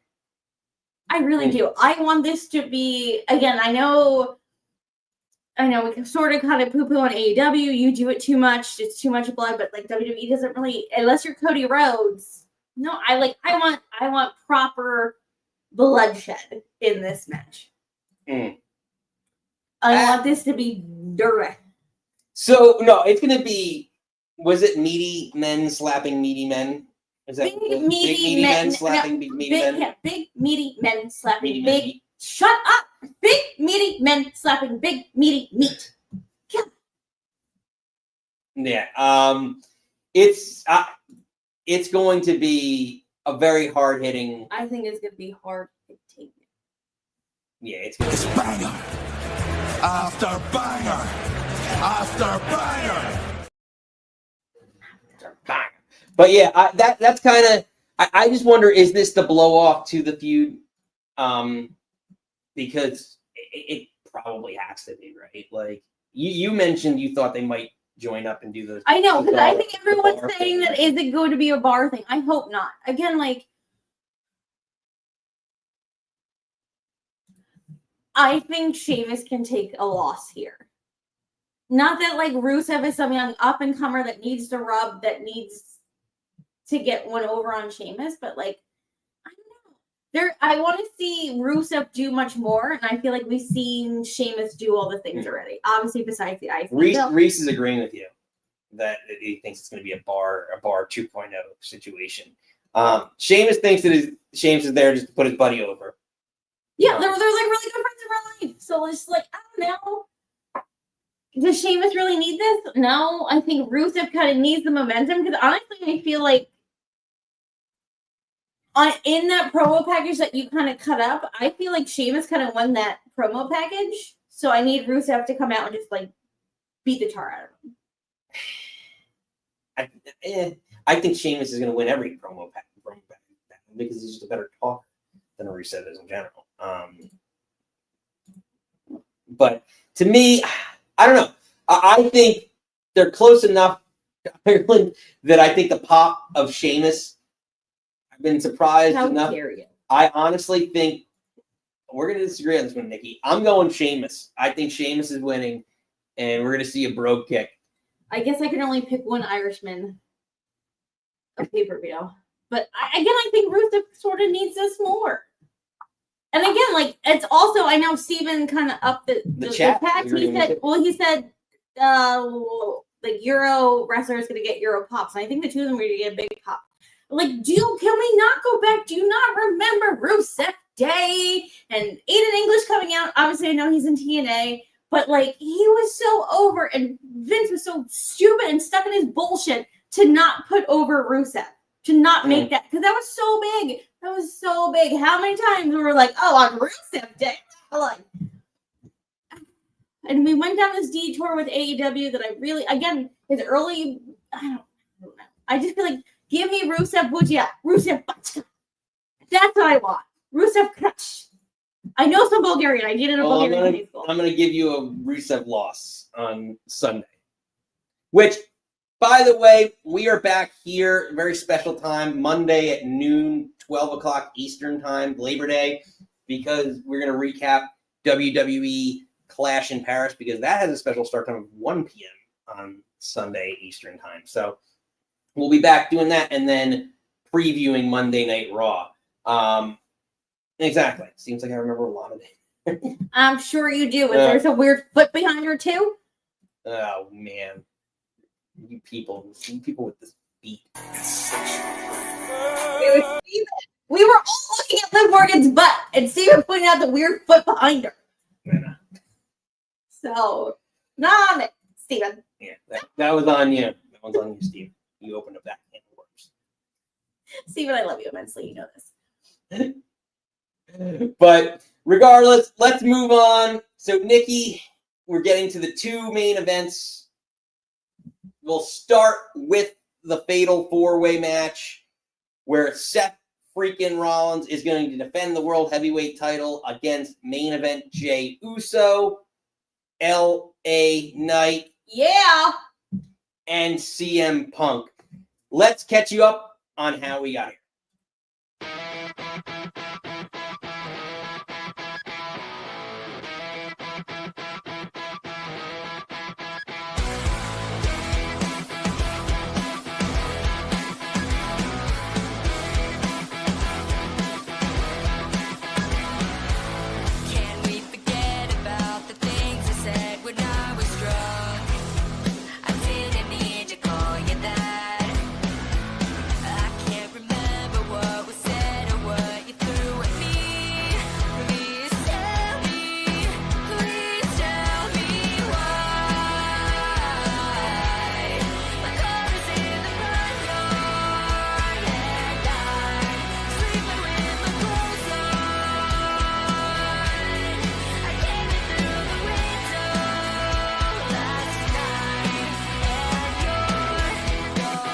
Speaker 2: I really do. I want this to be, again, I know we can sort of kind of poo-poo on AEW. You do it too much. It's too much blood, but like WWE doesn't really, unless you're Cody Rhodes. No, I want proper bloodshed in this match. I want this to be direct.
Speaker 1: So, no, it's going to be, was it meaty men slapping meaty men? Is that
Speaker 2: big meaty men slapping big meaty men? Yeah, big meaty men slapping big. Shut up! Big meaty men slapping big meaty meat.
Speaker 1: Yeah. It's going to be a very hard hitting.
Speaker 2: I think it's going to be hard to take.
Speaker 1: Yeah, it's going to be
Speaker 7: banger after banger after banger.
Speaker 1: But yeah, that's kind of. I just wonder, is this the blow off to the feud? Because it probably has to be, right? Like you mentioned, you thought they might join up and do those.
Speaker 2: I know, because I think everyone's saying that is it going to be a bar thing. I hope not. Again, like I think Sheamus can take a loss here. Not that like Rusev is some young up and comer that needs to rub, that needs to get one over on Sheamus, but like I don't know. I want to see Rusev do much more, and I feel like we've seen Sheamus do all the things already. Obviously, besides the ice.
Speaker 1: Reese is agreeing with you that he thinks it's going to be a bar 2.0 situation. Sheamus thinks that Sheamus is there just to put his buddy over.
Speaker 2: Yeah, they're like really good friends in real life. So it's like, I don't know. Does Sheamus really need this? No, I think Rusev kind of needs the momentum, because honestly, I feel like in that promo package that you kind of cut up, I feel like Sheamus kind of won that promo package. So I need Rusev to come out and just like beat the tar out of him.
Speaker 1: I think Sheamus is going to win every promo pack because he's just a better talker than Rusev is in general. But to me, I don't know. I think they're close enough to Ireland that I think the pop of Sheamus, I've been surprised
Speaker 2: How
Speaker 1: enough.
Speaker 2: dare you?
Speaker 1: I honestly think we're going to disagree on this one, Nikki. I'm going Sheamus. I think Sheamus is winning, and we're going to see a bro kick.
Speaker 2: I guess I can only pick one Irishman of pay-per-view. But I think Rusev sort of needs this more. And again, like, it's also, I know Steven kind of upped the
Speaker 1: chat.
Speaker 2: He said, like, Euro wrestler is going to get Euro pops. And I think the two of them are going to get a big pop. Like, can we not go back? Do you not remember Rusev Day and Aiden English coming out? Obviously, I know he's in TNA, but, like, he was so over, and Vince was so stupid and stuck in his bullshit to not put over Rusev, to not make that, because that was so big. That was so big. How many times we were like, oh, on Rusev Day? Like, and we went down this detour with AEW that I really, again, is early. I don't know. I just feel like, give me Rusev Bujia, Rusev Bachka. That's what I want. Rusev Crush. I know some Bulgarian. I did it in Bulgarian high school.
Speaker 1: I'm going to give you a Rusev loss on Sunday. Which, by the way, we are back here, very special time, Monday at noon, 12 o'clock Eastern time, Labor Day, because we're going to recap WWE Clash in Paris, because that has a special start time of 1 p.m. on Sunday Eastern time. So we'll be back doing that and then previewing Monday Night Raw. Exactly. Seems like I remember a lot of it.
Speaker 2: I'm sure you do. Is there some weird foot behind her too?
Speaker 1: Oh, man. You people with this beat.
Speaker 2: We were all looking at Liv Morgan's butt, and Steven pointed out the weird foot behind her.
Speaker 1: Yeah.
Speaker 2: So, not on it, Steven.
Speaker 1: Yeah, that was on you. That one's on you, Steve. You opened up that can of worms.
Speaker 2: Steven, I love you immensely. You know this.
Speaker 1: But regardless, let's move on. So, Nikki, we're getting to the two main events. We'll start with the Fatal 4-Way match where Seth freaking Rollins is going to defend the World Heavyweight title against main event Jey Uso, L.A. Knight,
Speaker 2: Yeah.
Speaker 1: and CM Punk. Let's catch you up on how we got here.
Speaker 9: Can we forget about the things I said when I was drunk? I didn't need to call you that. I can't remember what was said or what you threw at me. Please tell me why. My car is in the front yard and I'm sleeping with my clothes on. I came in through the window last night and you're gone.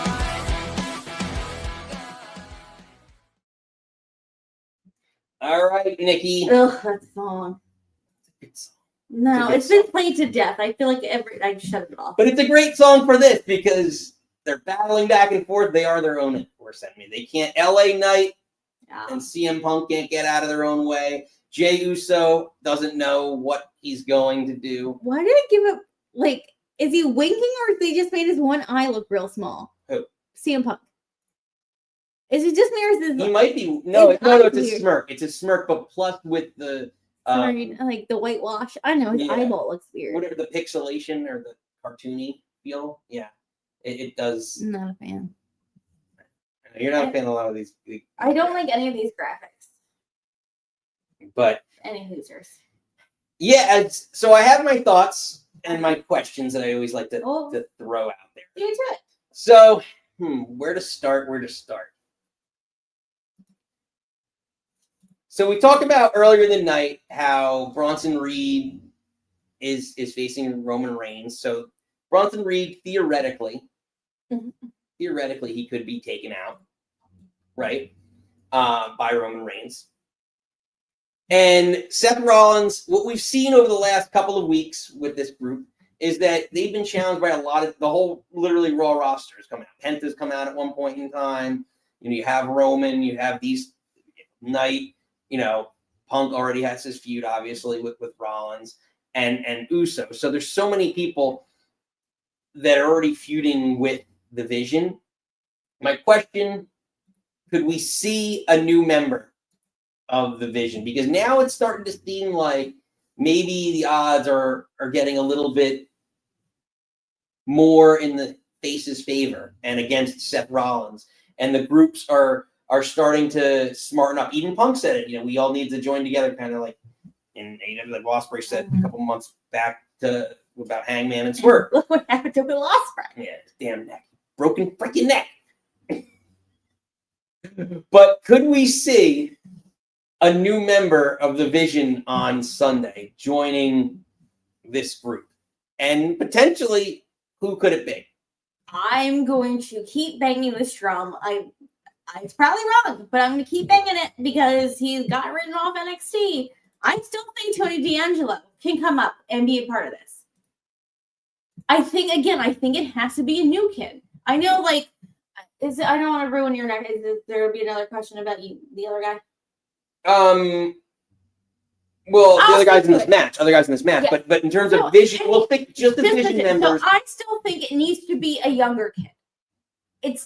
Speaker 1: All right, Nikki.
Speaker 2: Ugh, that song. No,
Speaker 1: It's
Speaker 2: it's
Speaker 1: a good
Speaker 2: been played to death. I feel like I shut it off.
Speaker 1: But it's a great song for this because they're battling back and forth. They are their own enforce enemy. They can't. L.A. Knight
Speaker 2: Yeah.
Speaker 1: and CM Punk can't get out of their own way. Jey Uso doesn't know what he's going to do.
Speaker 2: Why did it give up? Like, is he winking or they just made his one eye look real small?
Speaker 1: Who?
Speaker 2: CM Punk. Is it just me or is this
Speaker 1: He might be. No,
Speaker 2: It's
Speaker 1: it's a
Speaker 2: weird.
Speaker 1: smirk. It's a smirk, but plus with the
Speaker 2: like the whitewash? I don't know. His
Speaker 1: yeah.
Speaker 2: eyeball looks weird.
Speaker 1: whatever the pixelation or the cartoony feel. Yeah, it does.
Speaker 2: I'm not a fan.
Speaker 1: You're not a fan of a lot of these.
Speaker 2: I don't like any of these graphics.
Speaker 1: But
Speaker 2: Any losers.
Speaker 1: yeah, so I have my thoughts and my questions that I always like to throw out there.
Speaker 2: Do it.
Speaker 1: So, where to start? So we talked about earlier in the night how Bronson Reed is facing Roman Reigns. So Bronson Reed theoretically theoretically he could be taken out, right, by Roman Reigns. And Seth Rollins, what we've seen over the last couple of weeks with this group is that they've been challenged by a lot of the whole literally Raw roster has come out. Penta's come out at one point in time. You know, you have Roman, you have these Knight, you know, Punk already has his feud, obviously, with Rollins and Uso. So there's so many people that are already feuding with the Vision. My question, could we see a new member of the Vision? Because now it's starting to seem like maybe the odds are getting a little bit more in the face's favor and against Seth Rollins. And the groups are starting to smarten up. Even Punk said it, you know, we all need to join together, kind of like in AEW, like Ospreay said a couple months back about Hangman and Swerve.
Speaker 2: Look what happened to Will Ospreay.
Speaker 1: Yeah, damn neck. Broken freaking neck. But could we see a new member of the Vision on Sunday joining this group? And potentially, who could it be?
Speaker 2: I'm going to keep banging this drum. It's probably wrong, but I'm going to keep banging it because he got written off NXT. I still think Tony D'Angelo can come up and be a part of this. I think it has to be a new kid. I know, like, I don't want to ruin your neck. There will be another question about you, the other guy?
Speaker 1: Well, the other guys in this match, yeah. But in terms of Vision, we'll pick just the Vision members.
Speaker 2: So I still think it needs to be a younger kid. It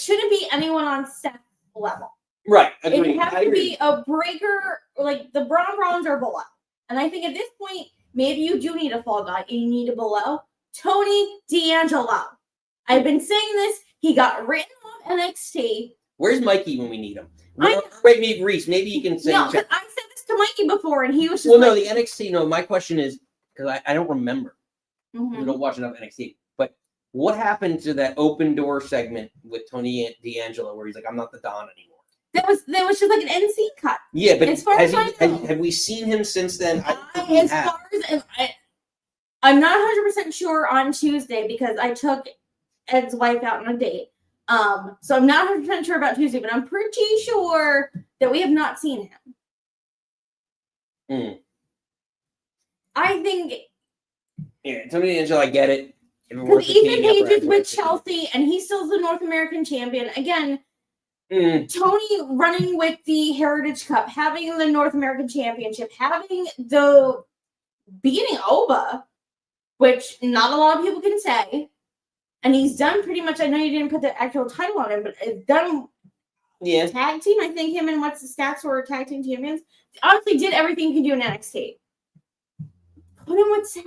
Speaker 2: shouldn't be anyone on Seth's level.
Speaker 1: Right, agreed.
Speaker 2: It has to be a breaker, like the Bronze are below. And I think at this point, maybe you do need a fall guy and you need a below. Tony D'Angelo. I've been saying this. He got written off NXT.
Speaker 1: Where's Mikey when we need him? Wait, maybe Reese. Maybe you can say.
Speaker 2: No, but I said this to Mikey before, and he was just
Speaker 1: no, the NXT. No, my question is because I don't remember. We don't watch enough NXT. But what happened to that open door segment with Tony D'Angelo, where he's like, "I'm not the Don anymore"?
Speaker 2: That was just like an NC cut.
Speaker 1: Yeah, but
Speaker 2: as far as I know,
Speaker 1: have we seen him since then?
Speaker 2: I'm not 100% sure on Tuesday because I took Ed's wife out on a date. So I'm not 100% sure about Tuesday, but I'm pretty sure that we have not seen him. I think.
Speaker 1: Yeah, Tony D'Angelo, I get it.
Speaker 2: Because Ethan Page is with Chelsea, and he's still the North American champion. Again, Tony running with the Heritage Cup, having the North American Championship, beating Oba, which not a lot of people can say. And he's done pretty much. I know you didn't put the actual title on him, but it's done.
Speaker 1: Yeah.
Speaker 2: Tag team. I think him and what's the stats were tag team champions. Honestly, did everything he can do in NXT. Put him with Seth.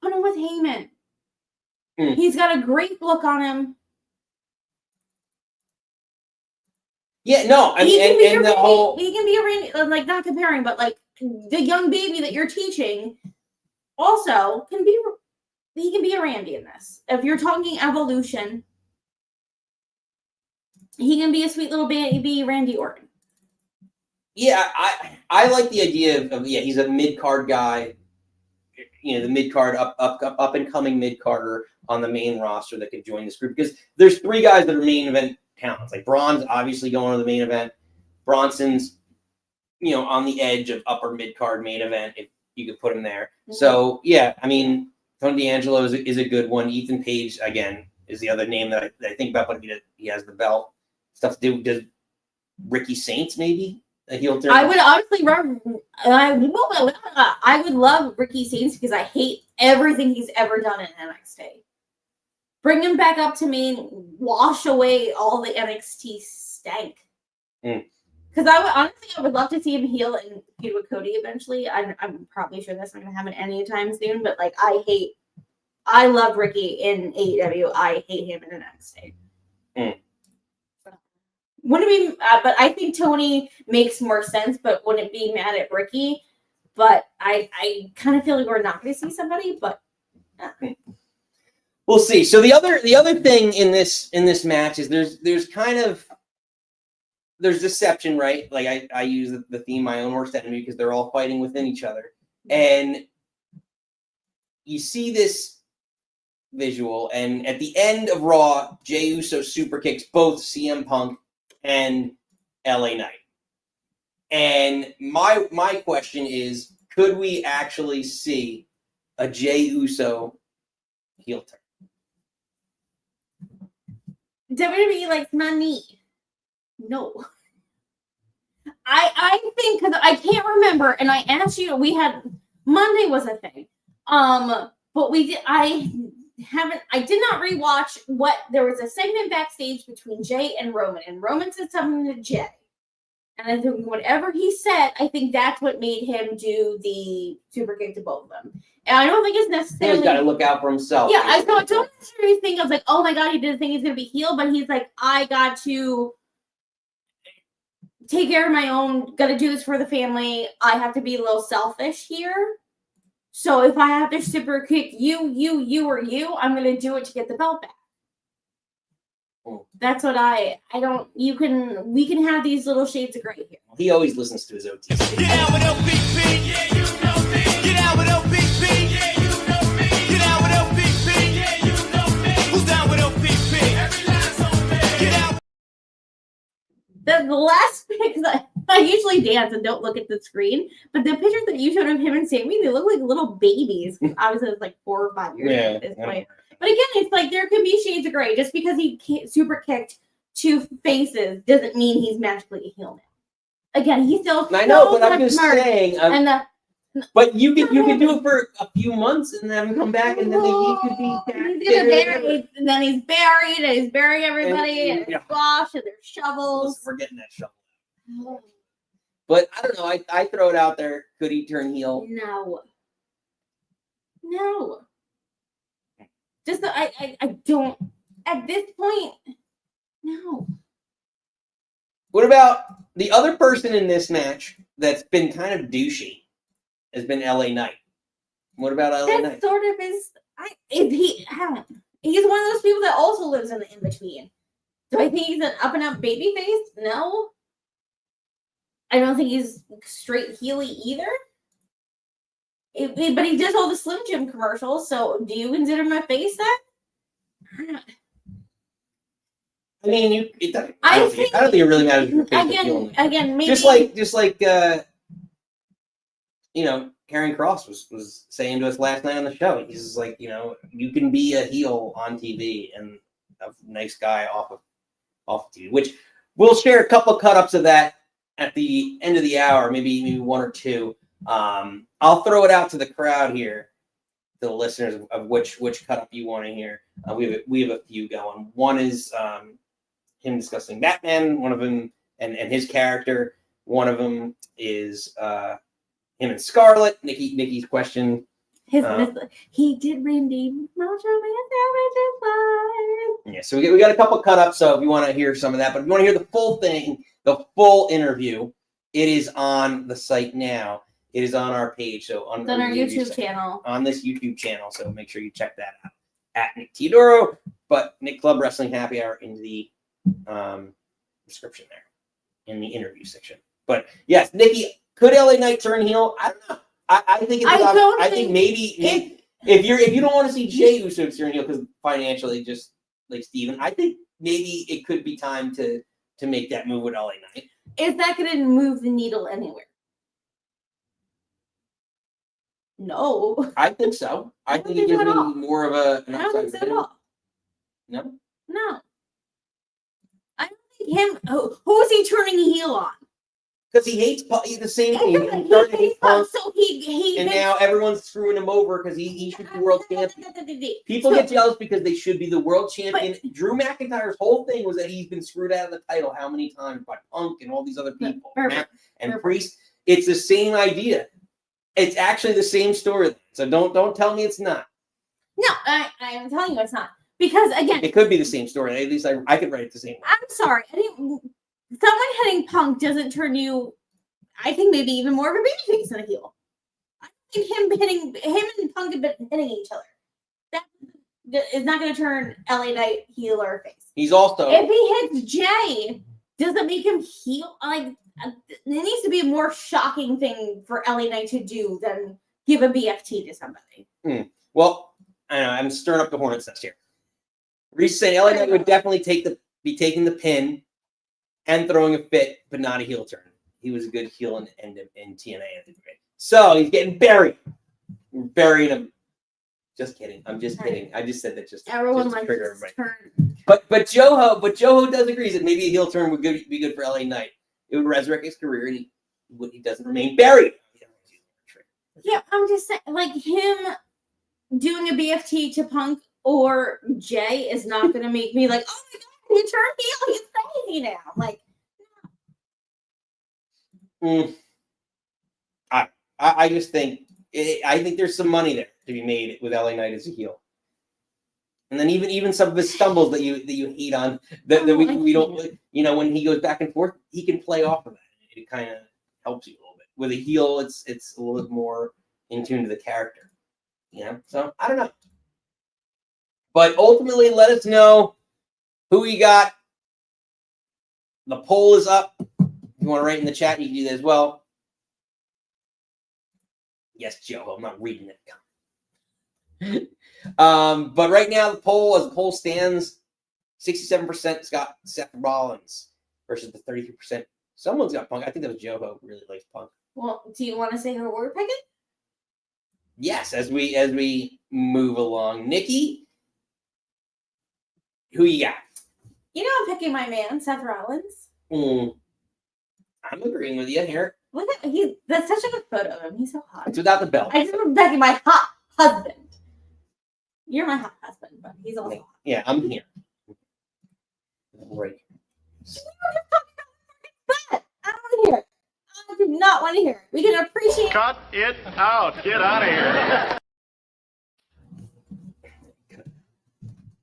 Speaker 2: Put him with Heyman. He's got a great look on him.
Speaker 1: Yeah, no, I mean, and the whole.
Speaker 2: He can be a Randy, like not comparing, but like the young baby that you're teaching, also can be. He can be a Randy in this. If you're talking evolution, he can be a sweet little baby Randy Orton.
Speaker 1: Yeah, I like the idea of he's a mid-card guy, you know, the mid-card up and coming mid-carder on the main roster that could join this group because there's three guys that are main event talents. Like Braun's obviously going to the main event. Bronson's, you know, on the edge of upper mid-card main event if you could put him there. So yeah, I mean. Tony D'Angelo is a good one. Ethan Page, again, is the other name that I think about, but he has the belt. Stuff to do. Does Ricky Saints maybe? A heel turn?
Speaker 2: I would honestly I would love Ricky Saints because I hate everything he's ever done in NXT. Bring him back up to me, wash away all the NXT stank. Because I would love to see him heel and feud with Cody eventually. I'm probably sure that's not going to happen anytime soon. But like, I love Ricky in AEW. I hate him in NXT. Wouldn't it be? But I think Tony makes more sense. But wouldn't be mad at Ricky. But I kind of feel like we're not going to see somebody. But
Speaker 1: we'll see. So the other thing in this match is there's kind of. There's deception, right? Like I use the theme my own worst enemy because they're all fighting within each other. And you see this visual. And at the end of Raw, Jey Uso super kicks both CM Punk and LA Knight. And my question is, could we actually see a Jey Uso heel turn?
Speaker 2: WWE likes money. No. I think, because I can't remember, and I asked you, we had Monday was a thing. But I did not rewatch what there was a segment backstage between Jey and Roman said something to Jey. And I think whatever he said, I think that's what made him do the super kick to both of them. And I don't think it's necessarily.
Speaker 1: He's got to look out for himself.
Speaker 2: Yeah, I don't necessarily think I was like, oh my god, he didn't think he's gonna be healed, but he's like, I got to take care of my own, gotta do this for the family. I have to be a little selfish here. So if I have to super kick you, or you, I'm gonna do it to get the belt back. That's what we can have these little shades of gray here.
Speaker 1: He always listens to his OTC.
Speaker 4: Get out with LPP, yeah, you know me. Get out with LPP, yeah, you know me. Get out with LPP, yeah, you know me. Who's down with LPP? Every line's on me. Get out.
Speaker 2: The last pics I usually dance and don't look at the screen, but the pictures that you showed of him and Sammy, they look like little babies. Obviously, it's like 4 or 5 years at this point. But again, it's like there could be shades of gray. Just because he super kicked 2 faces doesn't mean he's magically a heel now. Again, he's still.
Speaker 1: I know, but I'm just saying. But you can do it for a few months and then come back, and then he could be.
Speaker 2: He's buried, and then he's buried, and he's burying everybody, and there's squash, and there's shovels.
Speaker 1: We're getting that shovel. But I don't know. I throw it out there. Could he turn heel?
Speaker 2: No. Just that I don't at this point. No.
Speaker 1: What about the other person in this match that's been kind of douchey? Has been LA Knight. What about LA Knight?
Speaker 2: That sort of is. He's one of those people that also lives in the in between. Do I think he's an up and up baby face? No. I don't think he's straight heely either. But he does all the Slim Jim commercials, so do you consider him a face then?
Speaker 1: I mean, I don't think it really matters if you're face
Speaker 2: again, maybe
Speaker 1: just like Karrion Kross was saying to us last night on the show. He's just like, you can be a heel on TV and a nice guy off of TV, which we'll share a couple cut-ups of that at the end of the hour, maybe 1 or 2. I'll throw it out to the crowd here, to the listeners, of which cut-up you want to hear. We have a few going. One is him discussing Batman. One of them and his character. One of them is him and Scarlett. Nikki's question.
Speaker 2: He did Randy Macho Man.
Speaker 1: Yeah, so we got a couple cut-ups. So if you want to hear some of that, but if you want to hear the full thing, the full interview, it is on the site now. It is on our page, so on
Speaker 2: our YouTube channel. On
Speaker 1: this YouTube channel, so make sure you check that out at Nick Teodoro. But Nick Club Wrestling Happy Hour in the description there, in the interview section. But yes, Nikki, could LA Knight turn heel? I don't know. I think it's. I think maybe if you don't want to see Jey Uso turn heel because financially, just like Steven, I think maybe it could be time to make that move with LA Knight.
Speaker 2: Is that going to move the needle anywhere? No.
Speaker 1: I think so. I think it gives me more of an upside.
Speaker 2: I don't think so at all.
Speaker 1: No?
Speaker 2: No. I don't think him. Who is he turning heel on?
Speaker 1: Because he hates the same thing.
Speaker 2: He started to hate Punk, so he
Speaker 1: and now everyone's screwing him over because he should be world champion. People get jealous because they should be the world champion. Drew McIntyre's whole thing was that he's been screwed out of the title how many times by Punk and all these other people. And Priest. It's the same idea. It's actually the same story. So don't tell me it's not.
Speaker 2: No, I am telling you it's not. Because again,
Speaker 1: it could be the same story. At least I could write it the same way.
Speaker 2: I'm sorry. Someone hitting Punk doesn't turn you, I think, maybe even more of a babyface than a heel. I think him and Punk have been hitting each other. That is not going to turn LA Knight heel or face.
Speaker 1: He's also,
Speaker 2: if he hits Jey, does it make him heel? Like, it needs to be a more shocking thing for LA Knight to do than give a BFT to somebody.
Speaker 1: Well, I know I'm stirring up the hornet's nest here. Reese saying LA Knight would definitely be taking the pin and throwing a fit, but not a heel turn. He was a good heel in TNA at the time. So he's getting buried. We're burying him. Just kidding. I'm just kidding. I just said that just
Speaker 2: Everyone
Speaker 1: just to
Speaker 2: likes
Speaker 1: trigger
Speaker 2: his
Speaker 1: everybody.
Speaker 2: turn.
Speaker 1: But Joho does agree that maybe a heel turn would be good for LA Knight. It would resurrect his career, and he doesn't remain buried.
Speaker 2: Yeah, I'm just saying, like him doing a BFT to Punk or Jay is not going to make me like, oh my god, he turned heel, he's crazy now. Like,
Speaker 1: I just think I think there's some money there to be made with LA Knight as a heel. And then even some of his stumbles that you hate on that we don't, you know, when he goes back and forth, he can play off of that. It kind of helps you a little bit. With a heel, it's a little bit more in tune to the character, you know. So I don't know, but ultimately, let us know who we got. The poll is up. If you want to write in the chat, you can do that as well. Yes, Joe, I'm not reading it. But right now, as the poll stands, 67% got Seth Rollins versus the 33%. Someone's got Punk. I think that was Joe who really likes Punk.
Speaker 2: well, do you want to say who we're picking?
Speaker 1: Yes, as we move along, Nikki, who you got?
Speaker 2: You know, I'm picking my man, Seth Rollins.
Speaker 1: I'm agreeing with you here.
Speaker 2: Look at that's such a good photo of him. He's so hot.
Speaker 1: It's without the belt.
Speaker 2: I just am picking my hot husband. You're my hot husband, but he's also hot.
Speaker 1: Yeah, I'm here. Right.
Speaker 2: But I don't want to hear it. I do not want to hear it. We can appreciate.
Speaker 10: Cut it out. Get out of here.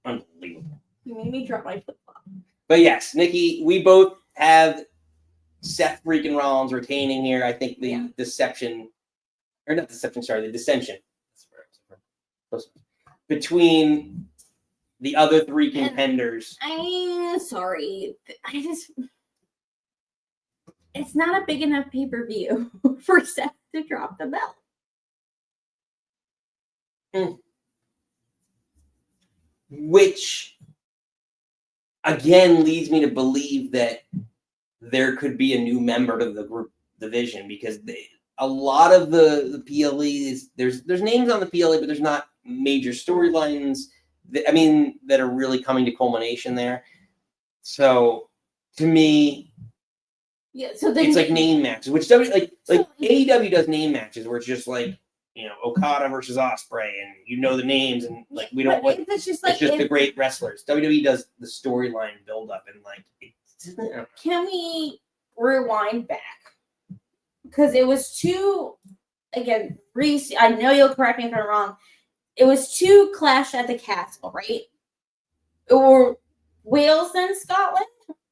Speaker 1: Unbelievable.
Speaker 2: You made me drop my flip flop.
Speaker 1: But yes, Nikki, we both have Seth freaking Rollins retaining here. I think the dissension between the other three contenders.
Speaker 2: I'm sorry. It's not a big enough pay-per-view for Seth to drop the belt.
Speaker 1: Which, again, leads me to believe that there could be a new member to the group division, because a lot of the PLEs, there's names on the PLE, but there's not major storylines that are really coming to culmination there. So to me,
Speaker 2: so
Speaker 1: it's like name matches, which AEW does name matches where it's just like, you know, Okada versus Ospreay, and you know the names, and like we don't.
Speaker 2: It's just
Speaker 1: the great wrestlers. WWE does the storyline build up, and like.
Speaker 2: Can we rewind back? Because it was two. Again, Reese, I know you'll correct me if I'm wrong. It was two Clash at the Castle, right? Or Wales and Scotland?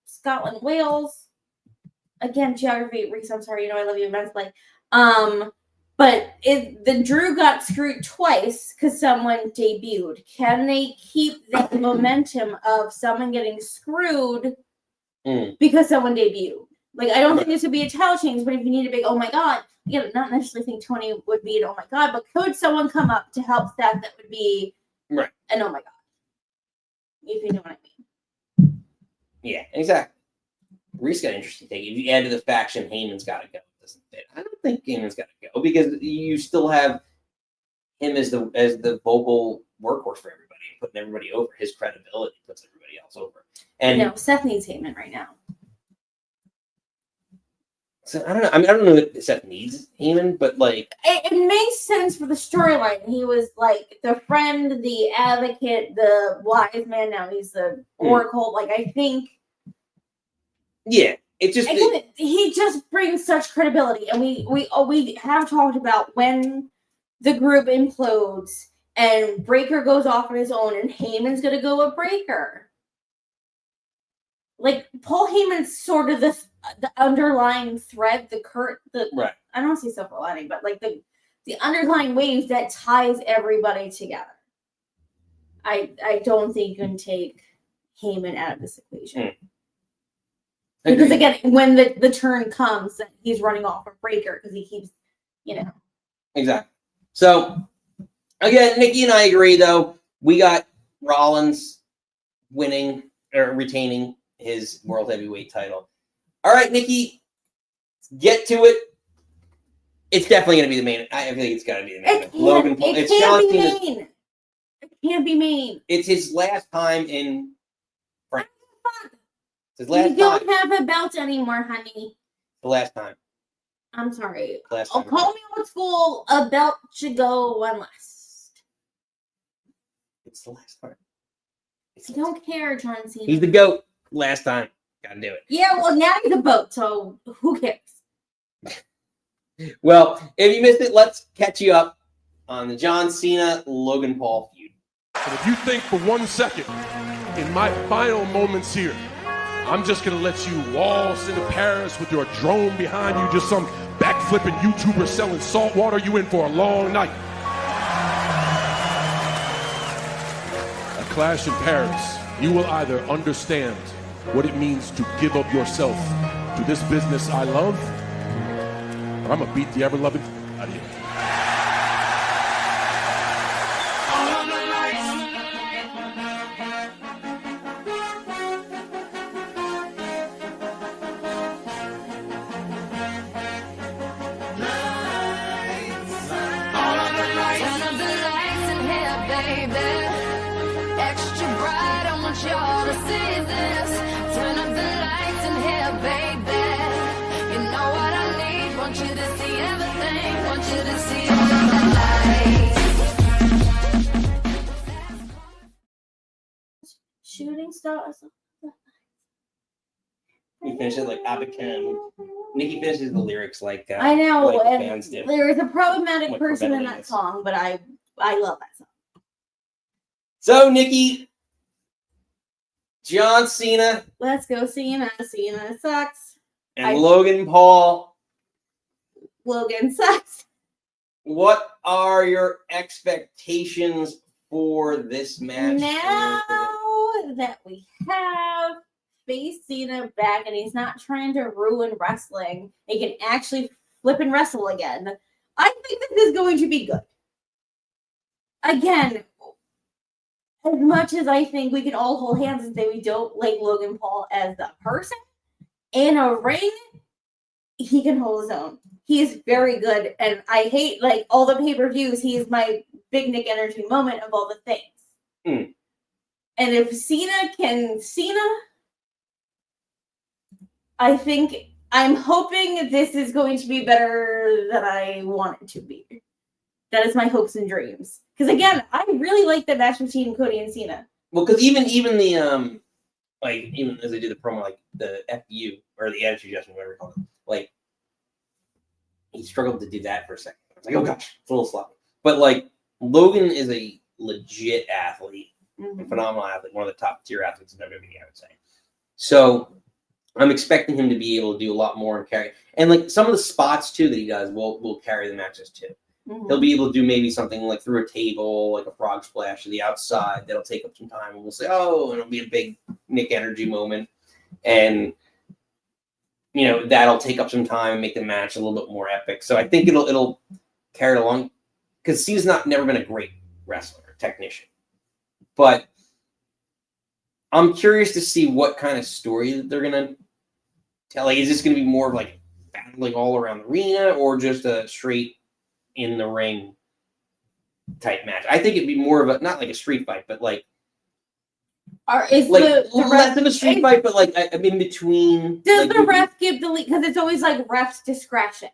Speaker 2: Scotland, Wales. Again, geography, Reese, I'm sorry, you know I love you immensely. But the Drew got screwed twice because someone debuted. Can they keep that momentum of someone getting screwed because someone debuted? Like, I don't think this would be a title change, but if you need a big, oh my god, not necessarily think Tony would be an oh my god, but could someone come up to help Seth that would be an oh my god? If you know what I mean.
Speaker 1: Yeah, exactly. Reese got an interesting thing. If you add to the faction, Heyman's got to go. It doesn't fit. I don't think Heyman's got to go because you still have him as the vocal workhorse for everybody, putting everybody over. His credibility puts everybody else over. And
Speaker 2: no, Seth needs Heyman right now.
Speaker 1: So I don't know. I mean, I don't know that Seth needs Heyman, but like
Speaker 2: it makes sense for the storyline. He was like the friend, the advocate, the wise man. Now he's the oracle. Like I think.
Speaker 1: Yeah, it just
Speaker 2: he just brings such credibility, and we have talked about when the group implodes and Breaker goes off on his own, and Heyman's gonna go with Breaker. Like Paul Heyman's sort of the underlying thread,
Speaker 1: right.
Speaker 2: I don't want to say silver lining, but like the underlying waves that ties everybody together. I don't think you can take Heyman out of this equation. Because again, when the turn comes, he's running off a Breaker because he keeps,
Speaker 1: Exactly. So Again, Nikki and I agree, though. We got Rollins winning or retaining his World Heavyweight title. All right, Nikki, get to it. It's definitely going to be the main. I think it's got to be the main. Logan Paul.
Speaker 2: It can't be main. It can't be main.
Speaker 1: It's his last time in. It's his
Speaker 2: You
Speaker 1: last
Speaker 2: don't
Speaker 1: time.
Speaker 2: have a belt anymore, honey.
Speaker 1: The last time.
Speaker 2: I'm sorry.
Speaker 1: Last
Speaker 2: I'll
Speaker 1: time.
Speaker 2: call me old school. A belt should go one last.
Speaker 1: It's the last time.
Speaker 2: I don't care, John Cena.
Speaker 1: He's the GOAT. Last time. Gotta do it.
Speaker 2: Yeah, well, now he's a boat, so who cares?
Speaker 1: Well, if you missed it, let's catch you up on the John Cena Logan Paul feud.
Speaker 11: And if you think for 1 second, in my final moments here, I'm just gonna let you waltz into Paris with your drone behind you, just some backflipping YouTuber selling salt water, you in for a long night. A clash in Paris, you will either understand what it means to give up yourself to this business I love, or I'm gonna beat the ever-loving out of you.
Speaker 9: Turn up the lights in here, baby. Extra bright, I want y'all to see this. Turn up the lights in here, baby. You know what I need. Want you to see everything. Want you to see all of the lights.
Speaker 2: Shooting stars.
Speaker 1: We finished it like Abacan. Nikki finishes the lyrics like
Speaker 2: I know,
Speaker 1: like the
Speaker 2: and
Speaker 1: fans do.
Speaker 2: there is a problematic
Speaker 1: Like
Speaker 2: person in
Speaker 1: rebellion
Speaker 2: that
Speaker 1: is.
Speaker 2: song, but I love that song.
Speaker 1: So, Nikki, John Cena
Speaker 2: Let's go, Cena. Cena sucks.
Speaker 1: and Logan Paul.
Speaker 2: Logan sucks.
Speaker 1: What are your expectations for this match?
Speaker 2: Now that we have face Cena back and he's not trying to ruin wrestling, he can actually flip and wrestle again. I think that this is going to be good. Again, as much as I think we can all hold hands and say we don't like Logan Paul as the person, in a ring, he can hold his own. He is very good, and I hate like all the pay-per-views. He is my big Nick Energy moment of all the things.
Speaker 1: Mm.
Speaker 2: And if Cena can Cena, I think I'm hoping this is going to be better than I want it to be. That is my hopes and dreams. Because again, I really like the match between Cody and Cena.
Speaker 1: Well, because even the like even as they do the promo, like the FU or the attitude adjustment, whatever you call it, like he struggled to do that for a second. I was like, oh gosh, it's a little sloppy. But like Logan is a legit athlete, a phenomenal athlete, one of the top tier athletes in WWE, I would say. So I'm expecting him to be able to do a lot more and carry. And like some of the spots too that he does will carry the matches too. He'll be able to do maybe something like through a table, like a frog splash to the outside. That'll take up some time, and we'll say, "Oh," and it'll be a big Nick Energy moment, and you know that'll take up some time and make the match a little bit more epic. So I think it'll carry it along because Cena's never been a great wrestler or technician, but I'm curious to see what kind of story that they're gonna tell. Like, is this gonna be more of like battling all around the arena, or just a straight in the ring type match? I think it'd be more of a not like a street fight, but like
Speaker 2: Is
Speaker 1: like
Speaker 2: the
Speaker 1: less
Speaker 2: ref,
Speaker 1: than a street fight, but like in between.
Speaker 2: does
Speaker 1: like,
Speaker 2: the ref give the lead? Because it's always like ref's discretion.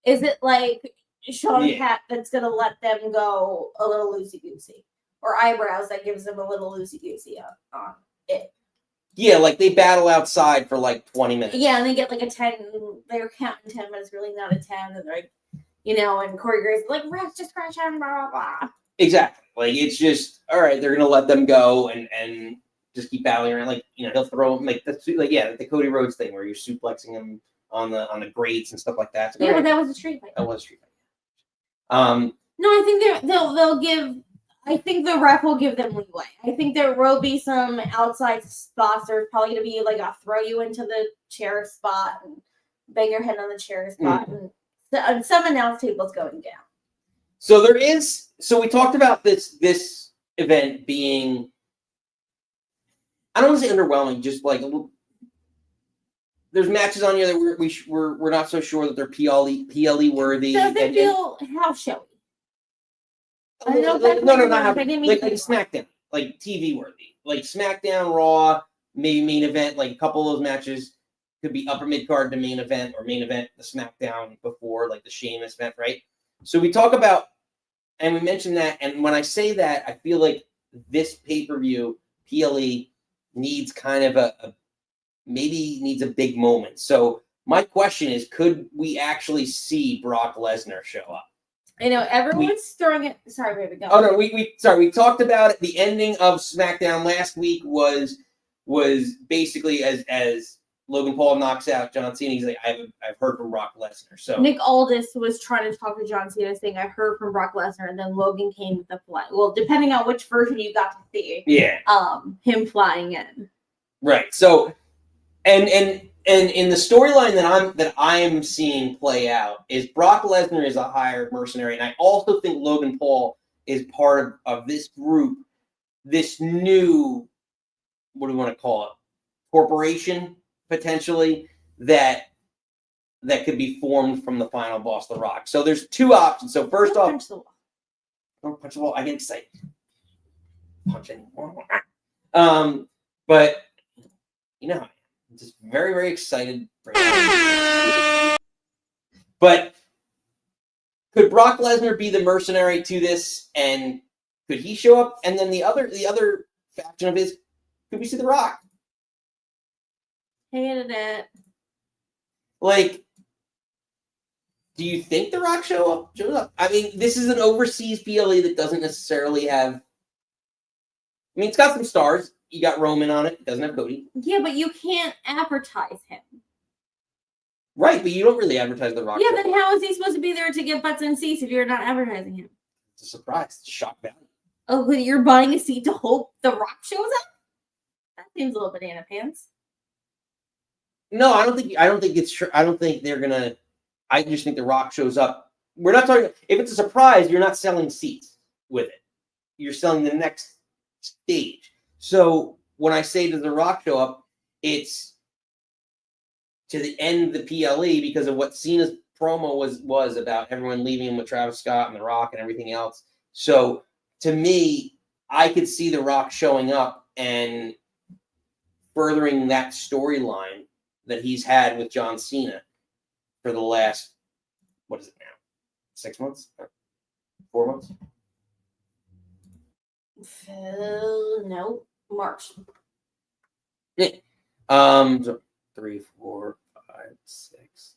Speaker 2: Is it like Sean Pat that's going to let them go a little loosey-goosey? Or Eyebrows that gives them a little loosey-goosey on it?
Speaker 1: Yeah, like they battle outside for like 20 minutes.
Speaker 2: Yeah, and they get like a 10. They're counting 10, but it's really not a 10. And they're like, you know, and Corey Graves like, ref's discretion, blah, blah, blah.
Speaker 1: Exactly. Like it's just all right. They're gonna let them go and just keep battling around. Like you know, he'll throw like that's like the Cody Rhodes thing where you're suplexing him on the grates and stuff like that. It's like,
Speaker 2: Yeah,
Speaker 1: all
Speaker 2: but
Speaker 1: right.
Speaker 2: that was a street fight.
Speaker 1: That was a street fight.
Speaker 2: No, I think they'll give. I think the ref will give them leeway. I think there will be some outside spots. There's probably gonna be like a throw you into the chair spot and bang your head on the chair spot, and some announce tables going down.
Speaker 1: So there is. So we talked about this event being. I don't want to say underwhelming. Just like there's matches on here that we're not so sure that they're PLE worthy.
Speaker 2: Does it feel house showy?
Speaker 1: No, not how, like SmackDown, like TV worthy, like SmackDown, Raw, maybe main event. Like a couple of those matches could be upper mid card to main event, or main event the SmackDown before, like the Sheamus event, right? So we talk about, and we mentioned that, and when I say that, I feel like this pay-per-view PLE needs kind of maybe needs a big moment. So my question is, could we actually see Brock Lesnar show up?
Speaker 2: I know everyone's throwing it. Sorry, baby, go.
Speaker 1: Oh no, we talked about it. The ending of SmackDown last week was basically as Logan Paul knocks out John Cena. He's like, I've heard from Brock Lesnar. So
Speaker 2: Nick Aldis was trying to talk to John Cena, saying, "I heard from Brock Lesnar," and then Logan came with the fly. Well, depending on which version you got to see,
Speaker 1: yeah,
Speaker 2: him flying in.
Speaker 1: Right. So, and in the storyline that I am seeing play out is Brock Lesnar is a hired mercenary, and I also think Logan Paul is part of this group, this new, what do we want to call it, corporation potentially that could be formed from the final boss, The Rock. So there's two options. So first off, don't punch the wall. I get excited. Punch anymore. But you know, I'm just very, very excited. But could Brock Lesnar be the mercenary to this, and could he show up? And then the other faction of his, could we see The Rock?
Speaker 2: Hated it.
Speaker 1: Like, do you think The Rock shows up? I mean, this is an overseas PLE that doesn't necessarily have. I mean, it's got some stars. You got Roman on it. It doesn't have Cody.
Speaker 2: Yeah, but you can't advertise him.
Speaker 1: Right, but you don't really advertise The Rock.
Speaker 2: Yeah, then how is he supposed to be there to get butts and seats if you're not advertising him?
Speaker 1: It's a surprise. It's shock value.
Speaker 2: Oh, but you're buying a seat to hope The Rock shows up? That seems a little banana pants.
Speaker 1: No, I don't think it's true. I don't think they're gonna. I just think The Rock shows up. We're not talking. If it's a surprise, you're not selling seats with it. You're selling the next stage. So when I say does The Rock show up, it's to the end of the PLE because of what Cena's promo was about everyone leaving him with Travis Scott and The Rock and everything else. So to me, I could see The Rock showing up and furthering that storyline that he's had with John Cena for the last, what is it now? 6 months? 4 months?
Speaker 2: No, March.
Speaker 1: Yeah. So 3, 4, 5, 6.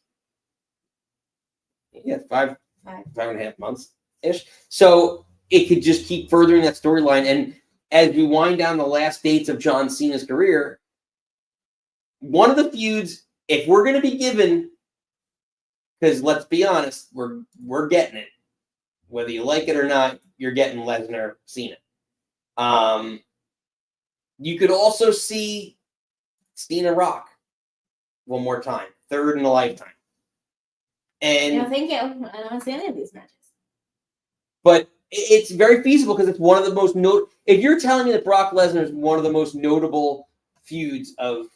Speaker 1: Yeah, five and a half months ish. So it could just keep furthering that storyline. And as we wind down the last dates of John Cena's career, one of the feuds, if we're going to be given, because let's be honest, we're getting it. Whether you like it or not, you're getting Lesnar Cena. You could also see Cena Rock one more time, third in a lifetime. And
Speaker 2: No, thank you. I don't see any of these matches.
Speaker 1: But it's very feasible because it's one of the most if you're telling me that Brock Lesnar is one of the most notable feuds of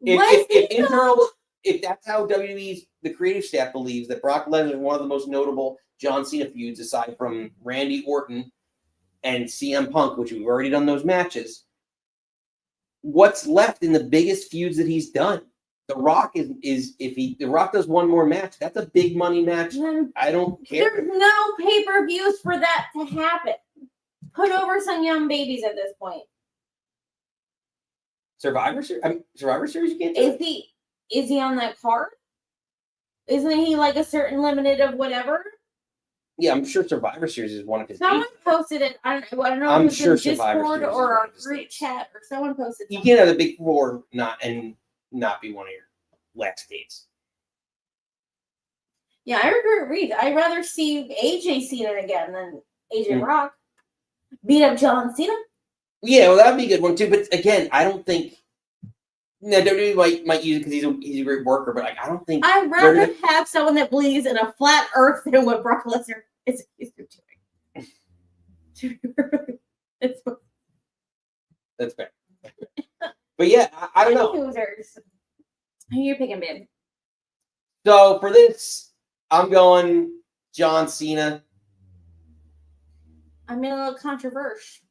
Speaker 1: if that's how WWE's the creative staff believes that Brock Lesnar is one of the most notable John Cena feuds aside from Randy Orton and CM Punk, which we've already done those matches. What's left in the biggest feuds that he's done? The Rock is if The Rock does one more match, that's a big money match. I don't care.
Speaker 2: There's no pay-per-views for that to happen. Put over some young babies at this point.
Speaker 1: Survivor Series, you can't do
Speaker 2: Is he on that card? Isn't he like a certain limited of whatever?
Speaker 1: Yeah, I'm sure Survivor Series is one of his.
Speaker 2: Someone posted it. I don't know
Speaker 1: I'm
Speaker 2: if it
Speaker 1: sure
Speaker 2: was in
Speaker 1: Survivor
Speaker 2: Discord
Speaker 1: Series
Speaker 2: or
Speaker 1: is
Speaker 2: our group chat or someone posted
Speaker 1: You
Speaker 2: something.
Speaker 1: can't have the Big Four not be one of your last dates.
Speaker 2: Yeah, I agree. I'd rather see AJ Cena again than AJ Rock beat up John Cena.
Speaker 1: Yeah, well, that'd be a good one too. But again, I don't think. No, WWE might use it because he's a great worker, but I don't think
Speaker 2: I'd rather have someone that believes in a flat Earth than what Brock Lesnar It's it's
Speaker 1: That's fair. But yeah, I don't know.
Speaker 2: Losers. Who you picking, babe?
Speaker 1: So for this, I'm going John Cena.
Speaker 2: I'm in a little controversial.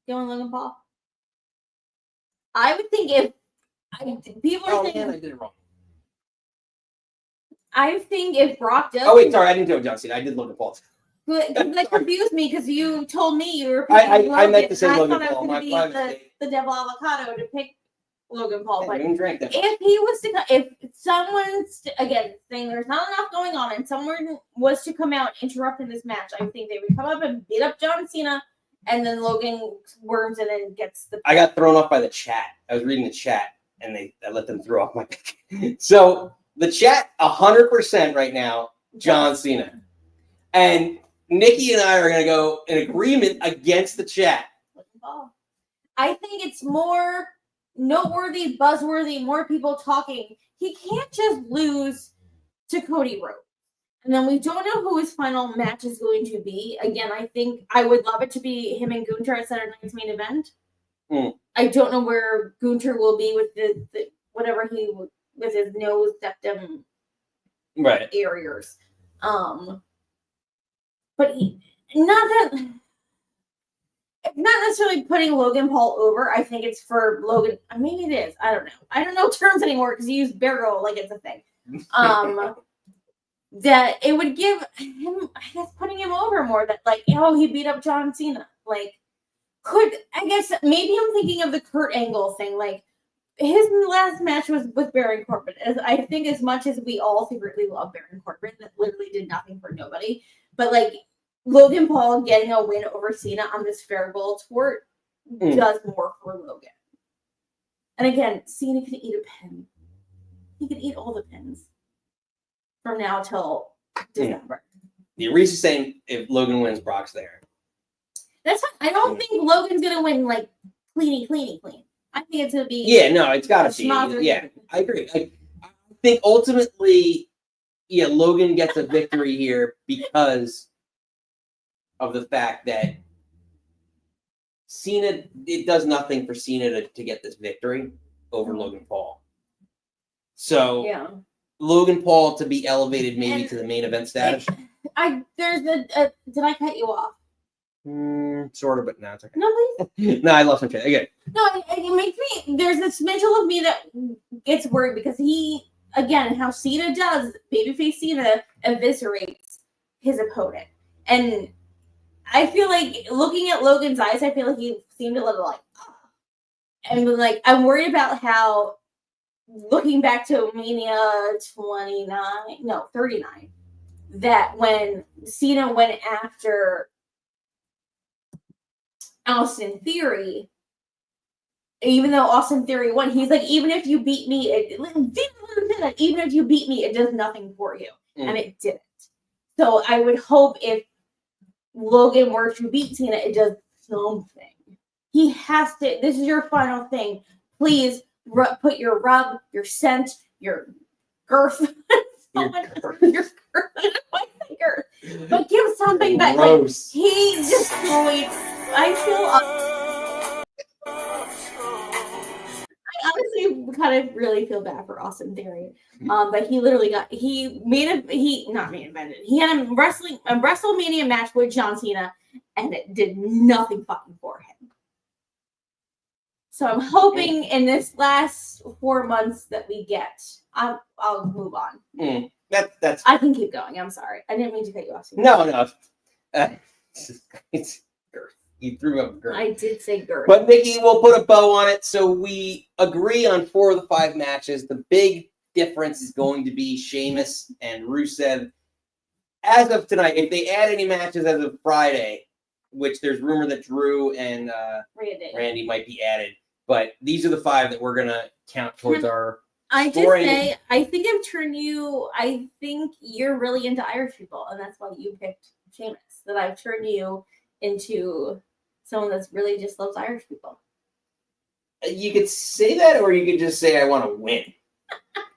Speaker 2: Going Logan Paul. I would think if people are thinking,
Speaker 1: man, I did it wrong.
Speaker 2: I think if Brock does.
Speaker 1: Oh wait, sorry, I didn't do John Cena. I did Logan Paul.
Speaker 2: That confused me because you told me you were
Speaker 1: I
Speaker 2: picking Logan.
Speaker 1: meant to say
Speaker 2: and
Speaker 1: Logan
Speaker 2: I
Speaker 1: Paul.
Speaker 2: thought I was going to be the devil avocado to pick Logan Paul.
Speaker 1: Yeah,
Speaker 2: But
Speaker 1: didn't drink that.
Speaker 2: if he was to, if someone's again saying there's not enough going on, and someone was to come out interrupting this match, I think they would come up and beat up John Cena, and then Logan worms and then gets the.
Speaker 1: I got thrown off by the chat. I was reading the chat, and I let them throw off my pick. So the chat 100% right now, John Cena, and Nikki and I are going to go in agreement against the chat.
Speaker 2: I think it's more noteworthy, buzzworthy, more people talking. He can't just lose to Cody Rhodes. And then we don't know who his final match is going to be. Again, I think I would love it to be him and Gunther at Saturday night's main event. I don't know where Gunther will be with the whatever he with his nose septum areas. But not necessarily putting Logan Paul over. I think it's for Logan. Maybe it is. I don't know. I don't know terms anymore because you use barrel like it's a thing. That it would give him, I guess, putting him over more. That like, oh, he beat up John Cena. Like, I guess maybe I'm thinking of the Kurt Angle thing. Like, his last match was with Baron Corbin. I think as much as we all secretly love Baron Corbin, that literally did nothing for nobody. But like Logan Paul getting a win over Cena on this farewell tour does more for Logan. And again, Cena can eat a pin. He can eat all the pins from now till December.
Speaker 1: The Reese is saying if Logan wins, Brock's there.
Speaker 2: That's fine. I don't think Logan's gonna win like clean. I think it's gonna be
Speaker 1: it's gotta be. Yeah, I agree. I think ultimately, Logan gets a victory here because of the fact that Cena, it does nothing for Cena to get this victory over Logan Paul. So Logan Paul to be elevated maybe to the main event status.
Speaker 2: did I cut you off?
Speaker 1: Sort of, but no, it's okay.
Speaker 2: No, please.
Speaker 1: No, I lost my train. Okay.
Speaker 2: No, it makes me. There's this Mitchell of me that gets worried because he, again, how Cena does, babyface Cena eviscerates his opponent, and I feel like looking at Logan's eyes, I feel like he seemed a little like, and like I'm worried about how, looking back to Mania 39, that when Cena went after Austin Theory, even though Austin Theory won, he's like, even if you beat me, even if you beat me, it does nothing for you. And it didn't. So I would hope if Logan were to beat Cena, it does something. He has to, this is your final thing. Please put your rub, your scent, your girth, your girth, but give something that like, he destroyed. I honestly kind of really feel bad for Austin Theory. But he literally had a WrestleMania match with John Cena and it did nothing fucking for him. So I'm hoping in this last 4 months that we get, I'll move on.
Speaker 1: That's.
Speaker 2: I can keep going. I'm sorry. I didn't mean to cut you off.
Speaker 1: No. It's girth. You threw up girth.
Speaker 2: I did say girth.
Speaker 1: But Nikki, we'll put a bow on it. So we agree on 4 of the 5 matches. The big difference is going to be Sheamus and Rusev. As of tonight, if they add any matches as of Friday, which there's rumor that Drew and Randy might be added, but these are the 5 that we're gonna count towards our.
Speaker 2: I just say, I think I think you're really into Irish people, and that's why you picked Sheamus. That I've turned you into someone that's really just loves Irish people. You
Speaker 1: could say that, or you could just say, I want to win.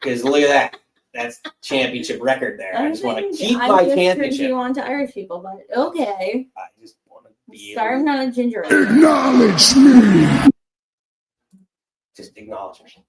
Speaker 1: Because look at that. That's championship record there. I just want to
Speaker 2: think
Speaker 1: keep
Speaker 2: I
Speaker 1: my
Speaker 2: just turned
Speaker 1: championship.
Speaker 2: you on to Irish people, but okay.
Speaker 1: I just want to be
Speaker 2: Sorry, I'm
Speaker 1: able
Speaker 2: not a ginger.
Speaker 7: Acknowledge me!
Speaker 1: just acknowledge me.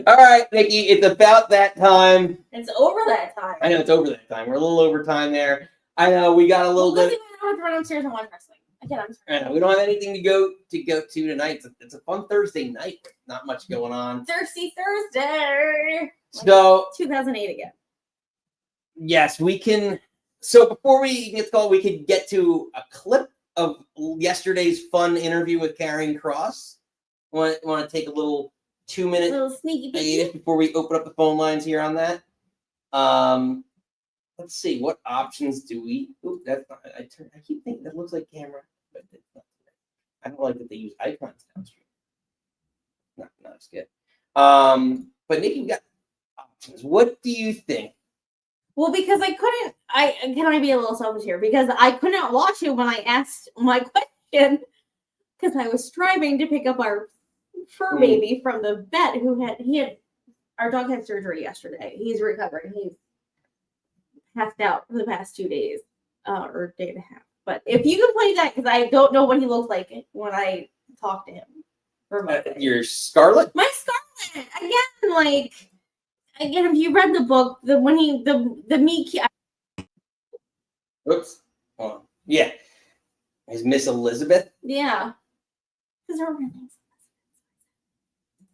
Speaker 1: All right, Nikki, it's about that time.
Speaker 2: It's over that time.
Speaker 1: I know it's over that time. We're a little over time there. I know we got a little bit.
Speaker 2: I have to run upstairs and watch wrestling. Again, I'm sorry.
Speaker 1: I know we don't have anything to go to tonight. It's a fun Thursday night. Not much going on.
Speaker 2: Thirsty Thursday.
Speaker 1: So
Speaker 2: 2008 again.
Speaker 1: yes, we can. So before we get started, we could get to a clip of yesterday's fun interview with Karrion Kross. Want to take a little 2-minute
Speaker 2: little sneaky
Speaker 1: hiatus before we open up the phone lines here on that. Let's see, what options do we? Ooh, that's not, I keep thinking that looks like camera, but it's not. I don't like that they use icons downstream. Not as good. But Nikki, you got options. What do you think?
Speaker 2: Well, because can I be a little selfish here? Because I couldn't watch it when I asked my question because I was striving to pick up our fur baby from the vet our dog had surgery yesterday. He's recovering. He's passed out for the past 2 days, or day and a half. But if you can play that, because I don't know what he looks like when I talk to him.
Speaker 1: Your Scarlet?
Speaker 2: My Scarlet! Again, if you read the book, the meat.
Speaker 1: Oops. Hold on. Yeah. Is Miss Elizabeth?
Speaker 2: Yeah. Because her name's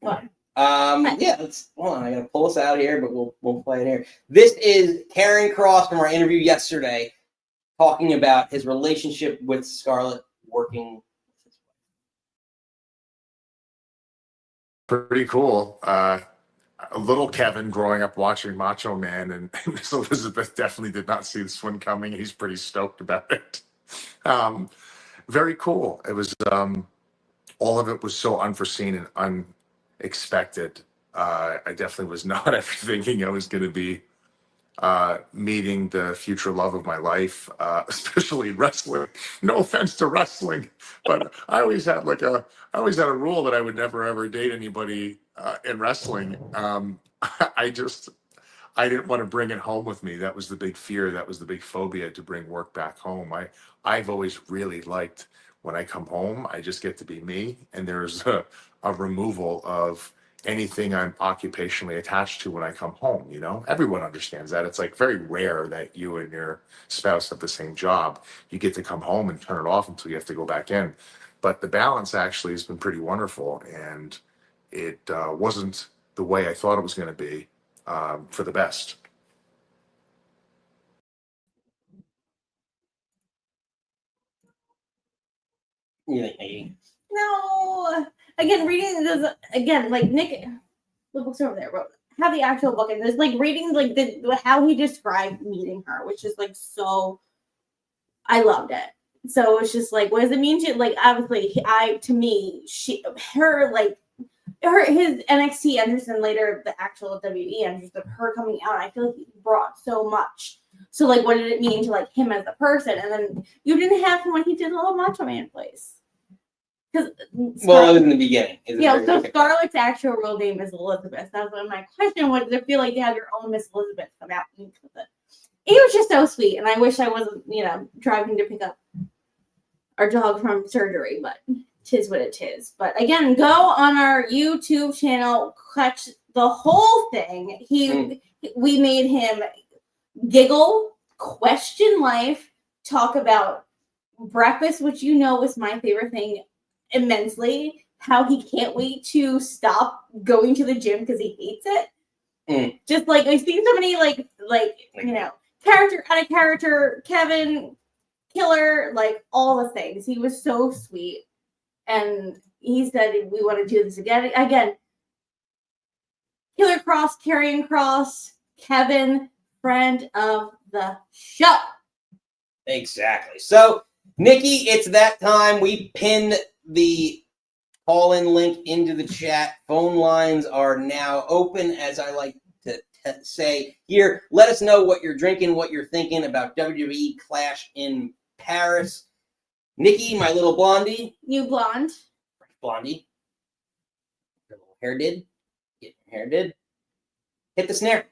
Speaker 2: what?
Speaker 1: Yeah, hold on. I gotta pull us out here, but we'll play it here. This is Karrion Kross from our interview yesterday, talking about his relationship with Scarlett working.
Speaker 12: Pretty cool. A little Kevin growing up watching Macho Man, and Miss Elizabeth definitely did not see this one coming. He's pretty stoked about it. Very cool. It was all of it was so unforeseen and unexpected. I definitely was not ever thinking I was going to be meeting the future love of my life, especially wrestling. No offense to wrestling, but I always had a rule that I would never ever date anybody in wrestling. I didn't want to bring it home with me. That was the big fear. That was the big phobia, to bring work back home. I've always really liked when I come home, I just get to be me, and there's a removal of anything I'm occupationally attached to when I come home. You know, everyone understands that. It's like very rare that you and your spouse have the same job. You get to come home and turn it off until you have to go back in. But the balance actually has been pretty wonderful, and it wasn't the way I thought it was going to be, for the best.
Speaker 2: No. Again, reading this again, like Nick, the book's over there. But have the actual book, and there's like reading like how he described meeting her, which is like so. I loved it. So it's just like, what does it mean to like? Obviously, his NXT entrance and later the actual WWE entrance of her coming out. I feel like he brought so much. So like, what did it mean to like him as a person? And then you didn't have him when he did the little Macho Man place. Well,
Speaker 1: it was in the beginning.
Speaker 2: So Scarlett's actual real name is Elizabeth. That's what my question was. Does it feel like you have your own Miss Elizabeth come out? It was just so sweet, and I wish I wasn't, driving to pick up our dog from surgery, but tis what it is. But again, go on our YouTube channel, catch the whole thing. We made him giggle, question life, talk about breakfast, which was my favorite thing immensely. How he can't wait to stop going to the gym because he hates it. Just like I've seen so many character out of character, Kevin, killer, like all the things. He was so sweet, and he said we want to do this again. Killer Kross, Karrion Kross, Kevin, friend of the show.
Speaker 1: Exactly. So, Nikki, it's that time. We pinned the call-in link into the chat. Phone lines are now open, as I like to say here. Let us know what you're drinking, what you're thinking about WWE Clash in Paris. Nikki, my little blondie.
Speaker 2: You blonde.
Speaker 1: Blondie. Your little hair did. Get your hair did. Hit the snare.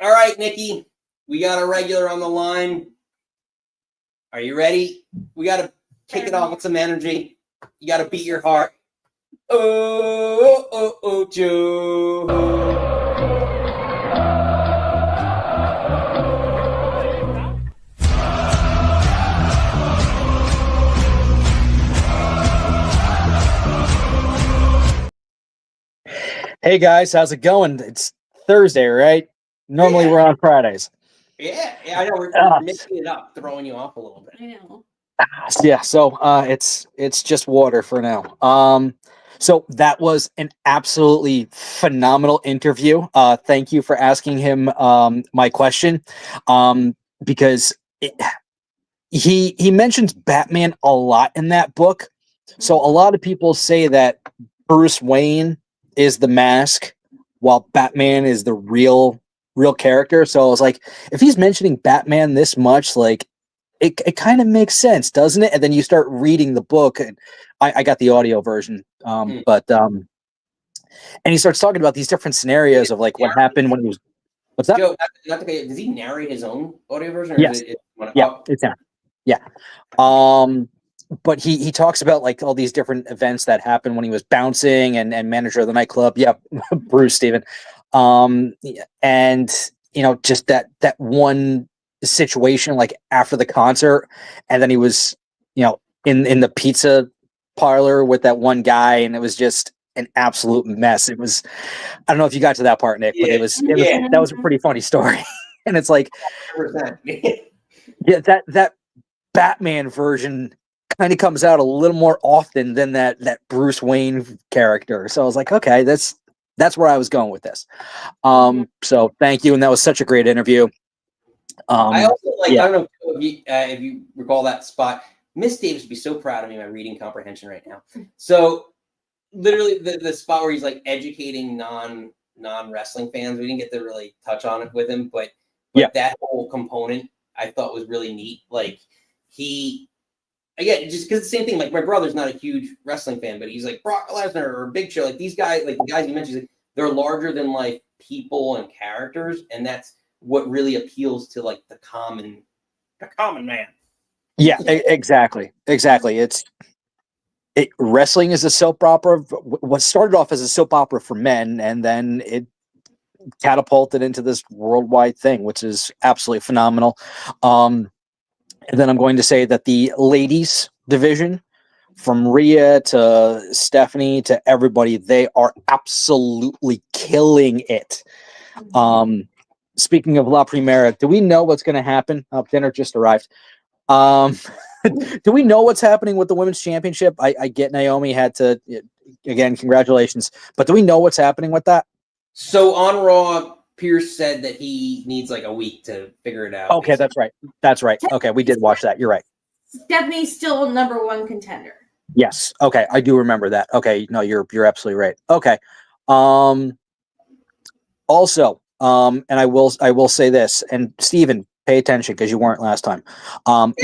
Speaker 1: All right, Nikki, we got a regular on the line. Are you ready? We got to kick it off with some energy. You got to beat your heart. Oh, oh, oh, Joe.
Speaker 13: Hey guys, how's it going? It's Thursday, right? Normally we're on Fridays.
Speaker 1: Yeah, I know. We're mixing it up, throwing you off a little bit.
Speaker 2: I know.
Speaker 13: Yeah, so it's just water for now. So that was an absolutely phenomenal interview. Thank you for asking him my question. Because he mentions Batman a lot in that book. So a lot of people say that Bruce Wayne is the mask while Batman is the real character. So I was like, if he's mentioning Batman this much, like it kind of makes sense, doesn't it? And then you start reading the book, and I got the audio version. And he starts talking about these different scenarios of like what happened when he was, what's that?
Speaker 1: Joe, does he narrate his own audio version? Or
Speaker 13: Yes. It's him. Yeah. But he talks about like all these different events that happened when he was bouncing and manager of the nightclub. Yep. Bruce Steven. And you know, just that one situation like after the concert, and then he was, you know, in the pizza parlor with that one guy, and it was just an absolute mess. It was, I don't know if you got to that part, Nick, but it was that was a pretty funny story. And it's like, yeah, that Batman version kind of comes out a little more often than that Bruce Wayne character. So I was like, okay, that's where I was going with this. So thank you, and that was such a great interview.
Speaker 1: I also like, I don't know if you recall that spot. Miss Davis would be so proud of me, my reading comprehension right now. So literally the spot where he's like educating non-wrestling fans, we didn't get to really touch on it with him, but that whole component I thought was really neat. Like again, just because the same thing, like my brother's not a huge wrestling fan, but he's like Brock Lesnar or Big Show, like these guys, like the guys you mentioned, like, they're larger than life people and characters, and that's what really appeals to like the common man.
Speaker 13: Yeah, exactly. Wrestling is a soap opera. What started off as a soap opera for men, and then it catapulted into this worldwide thing, which is absolutely phenomenal. And then I'm going to say that the ladies division, from Rhea to Stephanie to everybody, they are absolutely killing it. Speaking of La Primera, do we know what's going to happen? Oh, dinner just arrived. Do we know what's happening with the women's championship? I get Naomi had to, again, congratulations. But do we know what's happening with that?
Speaker 1: So on Raw, Pierce said that he needs like a week to figure it out.
Speaker 13: Okay, that's right. Okay, we did watch that. You're right.
Speaker 2: Stephanie's still #1 contender.
Speaker 13: Yes. Okay, I do remember that. Okay, no, you're absolutely right. Okay. Also, and I will say this, and Steven, pay attention because you weren't last time.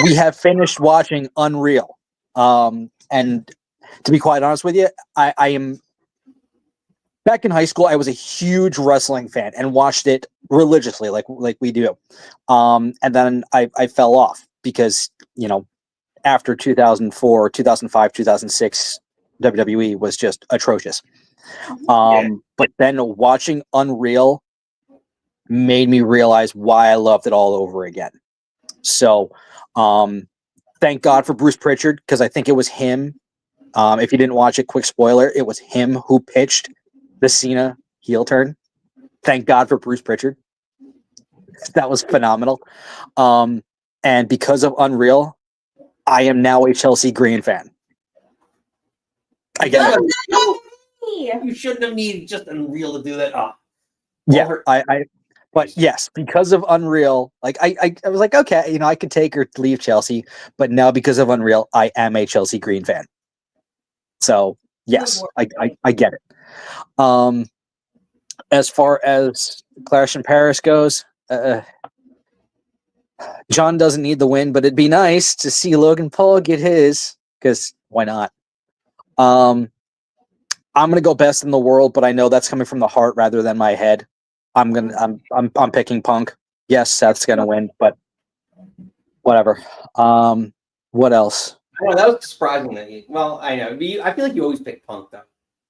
Speaker 13: We have finished watching Unreal. And to be quite honest with you, I am back in high school. I was a huge wrestling fan and watched it religiously, like we do. And then I fell off because, you know, after 2004, 2005, 2006, WWE was just atrocious. But then watching Unreal made me realize why I loved it all over again. So thank God for Bruce Pritchard, because I think it was him. If you didn't watch it, quick spoiler, it was him who pitched the Cena heel turn. Thank God for Bruce Pritchard. That was phenomenal. And because of Unreal, I am now a Chelsea Green fan. I get it.
Speaker 1: You shouldn't have needed just Unreal to do that.
Speaker 13: Yeah, but yes, because of Unreal, like I was like, okay, I could take or leave Chelsea, but now because of Unreal, I am a Chelsea Green fan. So yes, I get it. As far as Clash in Paris goes, John doesn't need the win, but it'd be nice to see Logan Paul get his, because why not? I'm gonna go best in the world, but I know that's coming from the heart rather than my head. I'm picking Punk. Yes, Seth's gonna win, but whatever. What else?
Speaker 1: Well, that was surprising that you. Well, I know. I feel like you always pick Punk though.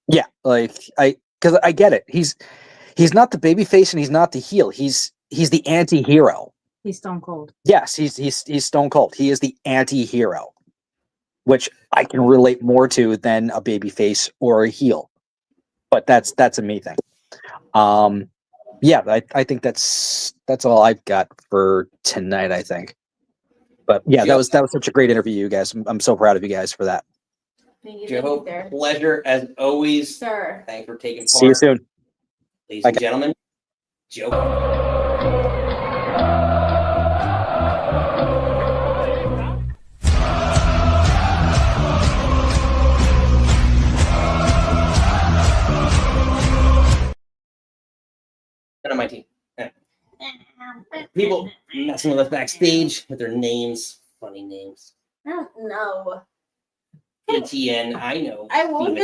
Speaker 13: Yeah, because I get it. He's not the baby face and he's not the heel. He's the anti-hero.
Speaker 6: He's Stone Cold.
Speaker 13: Yes, he's Stone Cold. He is the anti-hero, which I can relate more to than a baby face or a heel. But that's a me thing. Yeah, I think that's all I've got for tonight, I think. But yeah, that was such a great interview, you guys. I'm so proud of you guys for that.
Speaker 2: Thank you,
Speaker 1: Joe, pleasure as always.
Speaker 2: Sir.
Speaker 1: Thanks for taking part.
Speaker 13: See you soon.
Speaker 1: Ladies and gentlemen, Joe. On my team. Yeah. People messing with us backstage with their names, funny names.
Speaker 2: I don't know.
Speaker 1: ATN, I know.
Speaker 2: I won't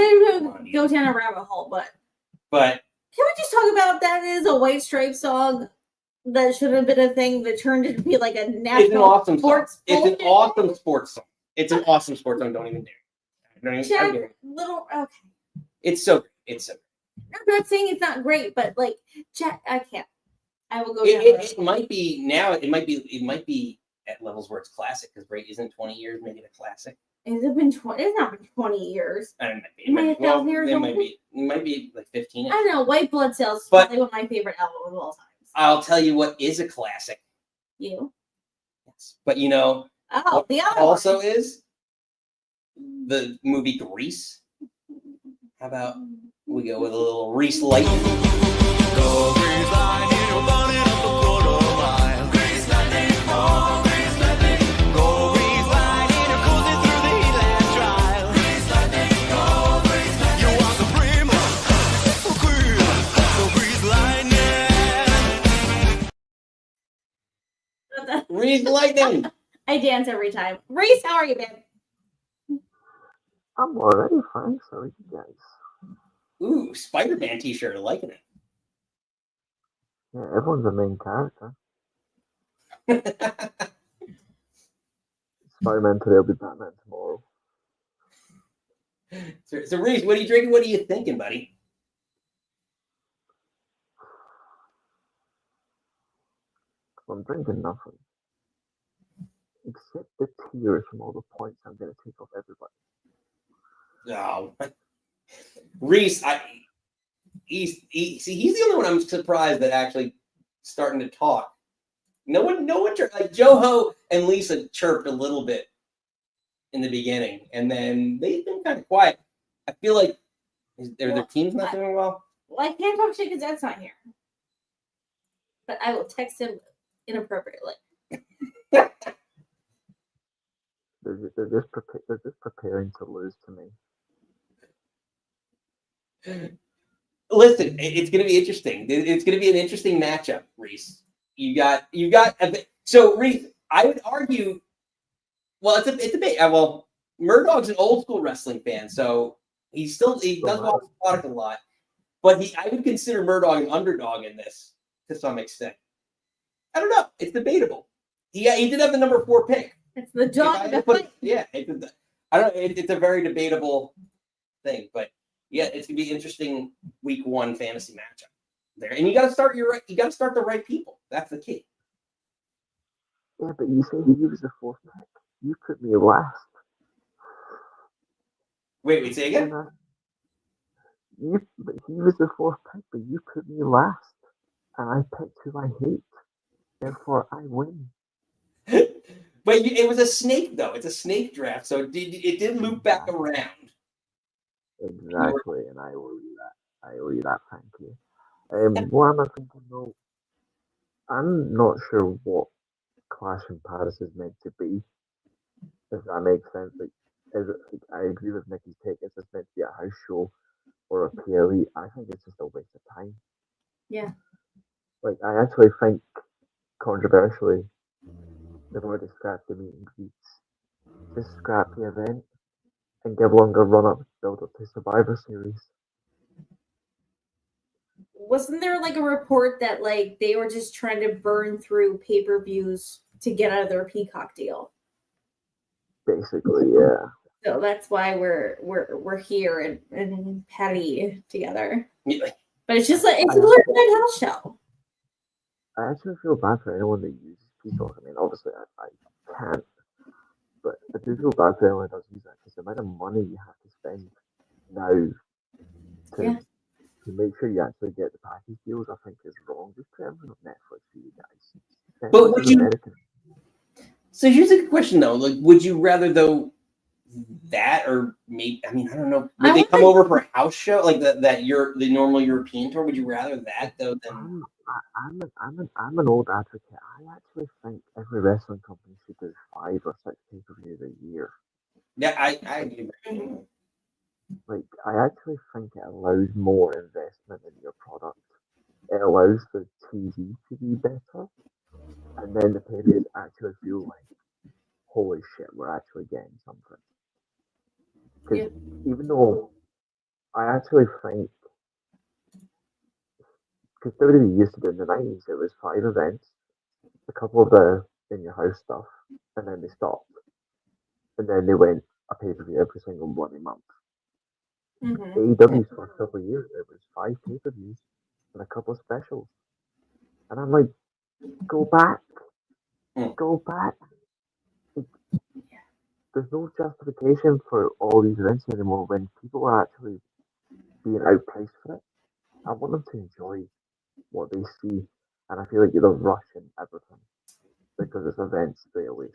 Speaker 2: go down a rabbit hole, but
Speaker 1: can
Speaker 2: we just talk about that is a White Stripe song that should have been a thing that turned into be like a national
Speaker 1: it's an awesome
Speaker 2: sports
Speaker 1: song. It's an awesome sports song. It's an awesome sports song. Don't even dare.
Speaker 2: Okay.
Speaker 1: It's so great. It's so great.
Speaker 2: I'm not saying it's not great, but like, I can't. I will go.
Speaker 1: It might be now. It might be at levels where it's classic because isn't 20 years making a classic?
Speaker 2: Has it been 20? It's not been 20 years.
Speaker 1: It might be like 15.
Speaker 2: I don't know. White Blood Cells is probably one of my favorite albums of all time.
Speaker 1: I'll tell you what is a classic.
Speaker 2: You.
Speaker 1: Yes, but the other also one is the movie Grease. How about we go with a little Reese Light? Go Grease Lightning, you're burning up a quarter mile. Grease Lightning, oh, Grease Lightning. Go Grease Lightning, you're cruising through the heat trial. Grease Lightning, oh, Grease Lightning. You are supreme, so Grease Lightning. Grease Lightning.
Speaker 2: I dance every time. Reese, how are you, babe?
Speaker 14: I'm already thanks. How are you guys?
Speaker 1: Ooh, Spider-Man t-shirt, liking it.
Speaker 14: Yeah, everyone's a main character. Spider-Man today will be Batman tomorrow.
Speaker 1: So Reese, what are you drinking? What are you thinking, buddy?
Speaker 14: I'm drinking nothing. Except the tears from all the points I'm going to take off everybody.
Speaker 1: Oh. Reese, he's the only one I'm surprised that actually starting to talk. No one like Joho and Lisa chirped a little bit in the beginning, and then they've been kind of quiet. I feel like their team's not doing well.
Speaker 2: Well, I can't talk shit because Ed's not here, but I will text him inappropriately.
Speaker 14: They're just preparing to lose to me.
Speaker 1: Listen, it's going to be interesting. It's going to be an interesting matchup, Reese. You got. So Reese, I would argue. Well, it's a debate. Well, Murdog's an old school wrestling fan, so he does watch the product a lot. But I would consider Murdog an underdog in this to some extent. I don't know. It's debatable. He did have the number 4 pick.
Speaker 2: It's the dog.
Speaker 1: Yeah, I don't. It's a very debatable thing, but yeah, it's gonna be interesting week 1 fantasy matchup there, and you got to start the right people. That's the key.
Speaker 14: Yeah, but you say he was the 4th pick. You put me last.
Speaker 1: Wait, say again.
Speaker 14: But he was the 4th pick, but you put me last, and I picked who I hate. Therefore, I win.
Speaker 1: But it was a snake, though. It's a snake draft, so it did loop back around.
Speaker 14: Exactly, and I owe you that. I owe you that. Thank you. What am I thinking though? I'm not sure what Clash in Paris is meant to be. If that makes sense, like, I agree with Nikki's take. Is this meant to be a house show or a PLE? I think it's just a waste of time.
Speaker 2: Yeah.
Speaker 14: Like, I actually think, controversially, they've already scrapped the meet and greets. Just scrap the event and give longer run-up build up to Survivor Series.
Speaker 2: Wasn't there like a report that like they were just trying to burn through pay-per-views to get out of their Peacock deal?
Speaker 14: Basically, yeah.
Speaker 2: So that's why we're here and Patty together.
Speaker 1: Yeah.
Speaker 2: But it's just like it's a little house show.
Speaker 14: I actually feel bad for anyone that uses Peacock. I mean, obviously, I can't, but I do feel bad for anyone that does use that because the amount of money you have to spend now to make sure you actually get the package deals, I think is wrong. Just put everything on Netflix for you guys.
Speaker 1: But would you? So here's a good question though. Like, would you rather though that or maybe? I mean, I don't know. Would they come over for a house show like the normal European tour? Would you rather that though than?
Speaker 14: I'm an old advocate. I actually think every wrestling company should do 5 or 6 pay-per-views a year.
Speaker 1: Yeah, I agree.
Speaker 14: Like, I actually think it allows more investment in your product. It allows the TV to be better, and then the pay-per-views actually feel like, holy shit, we're actually getting something. Because even though I actually think, because WWE used to do in the 90s, it was 5 events, a couple of the in your house stuff, and then they stopped. And then they went a pay-per-view every single bloody month. AEW's first couple of years, it was 5 pay-per-views and a couple of specials. And I'm like, go back. Go back. There's no justification for all these events anymore when people are actually being outpriced for it. I want them to enjoy what they see, and I feel like they're rushing everything because it's events straight away.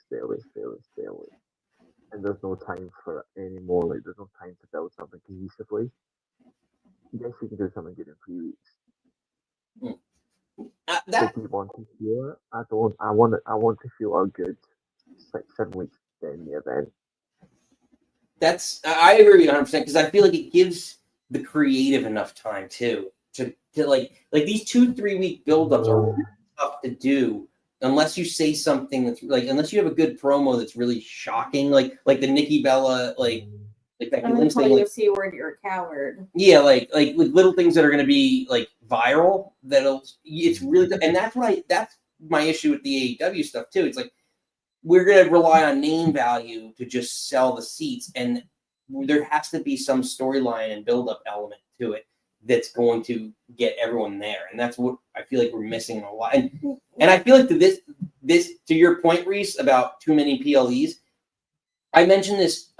Speaker 14: And there's no time for it anymore. Like, there's no time to build something cohesively. Yes, you can do something good in 3 weeks. If you want to feel it, I don't. I want to feel a good 6-7 weeks in the event.
Speaker 1: I agree with you 100% because I feel like it gives the creative enough time too to like these 2-3 week buildups are really tough to do unless you say something that's like unless you have a good promo that's really shocking like the Nikki Bella like that
Speaker 2: I'm tell you a C word, you're a coward.
Speaker 1: Yeah, like little things that are going to be like viral. It's really, and that's my issue with the AEW stuff too. It's like we're going to rely on name value to just sell the seats, and there has to be some storyline and build up element to it that's going to get everyone there, and that's what I feel like we're missing a lot. And I feel like this to your point, Reese, about too many PLEs. I mentioned this.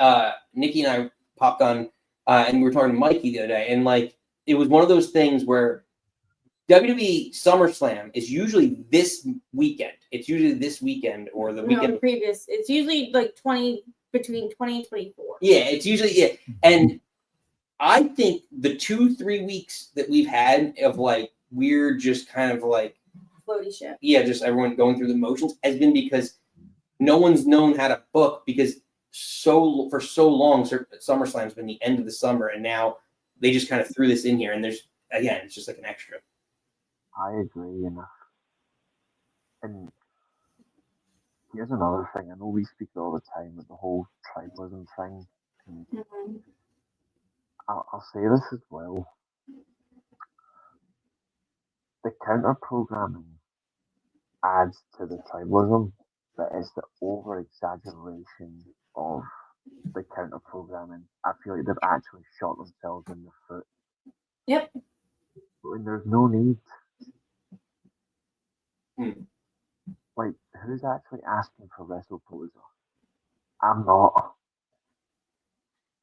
Speaker 1: Nikki and I popped on, and we were talking to Mikey the other day, and like it was one of those things where WWE SummerSlam is usually this weekend. It's usually this weekend or the weekend
Speaker 2: previous. It's usually like between 20 and 24.
Speaker 1: Yeah, it's usually and I think the 2-3 weeks that we've had of like weird, just kind of like
Speaker 2: floaty shit.
Speaker 1: Yeah, just everyone going through the motions has been because no one's known how to book because for so long SummerSlam's been the end of the summer, and now they just kind of threw this in here, and it's just like an extra.
Speaker 14: I agree, and here's another thing. I know we speak all the time with the whole tribalism thing. I'll say this as well. The counter programming adds to the tribalism, but it's the over exaggeration of the counter programming. I feel like they've actually shot themselves in the foot.
Speaker 2: Yep.
Speaker 14: When there's no need. Like, who's actually asking for WrestlePalooza? I'm not.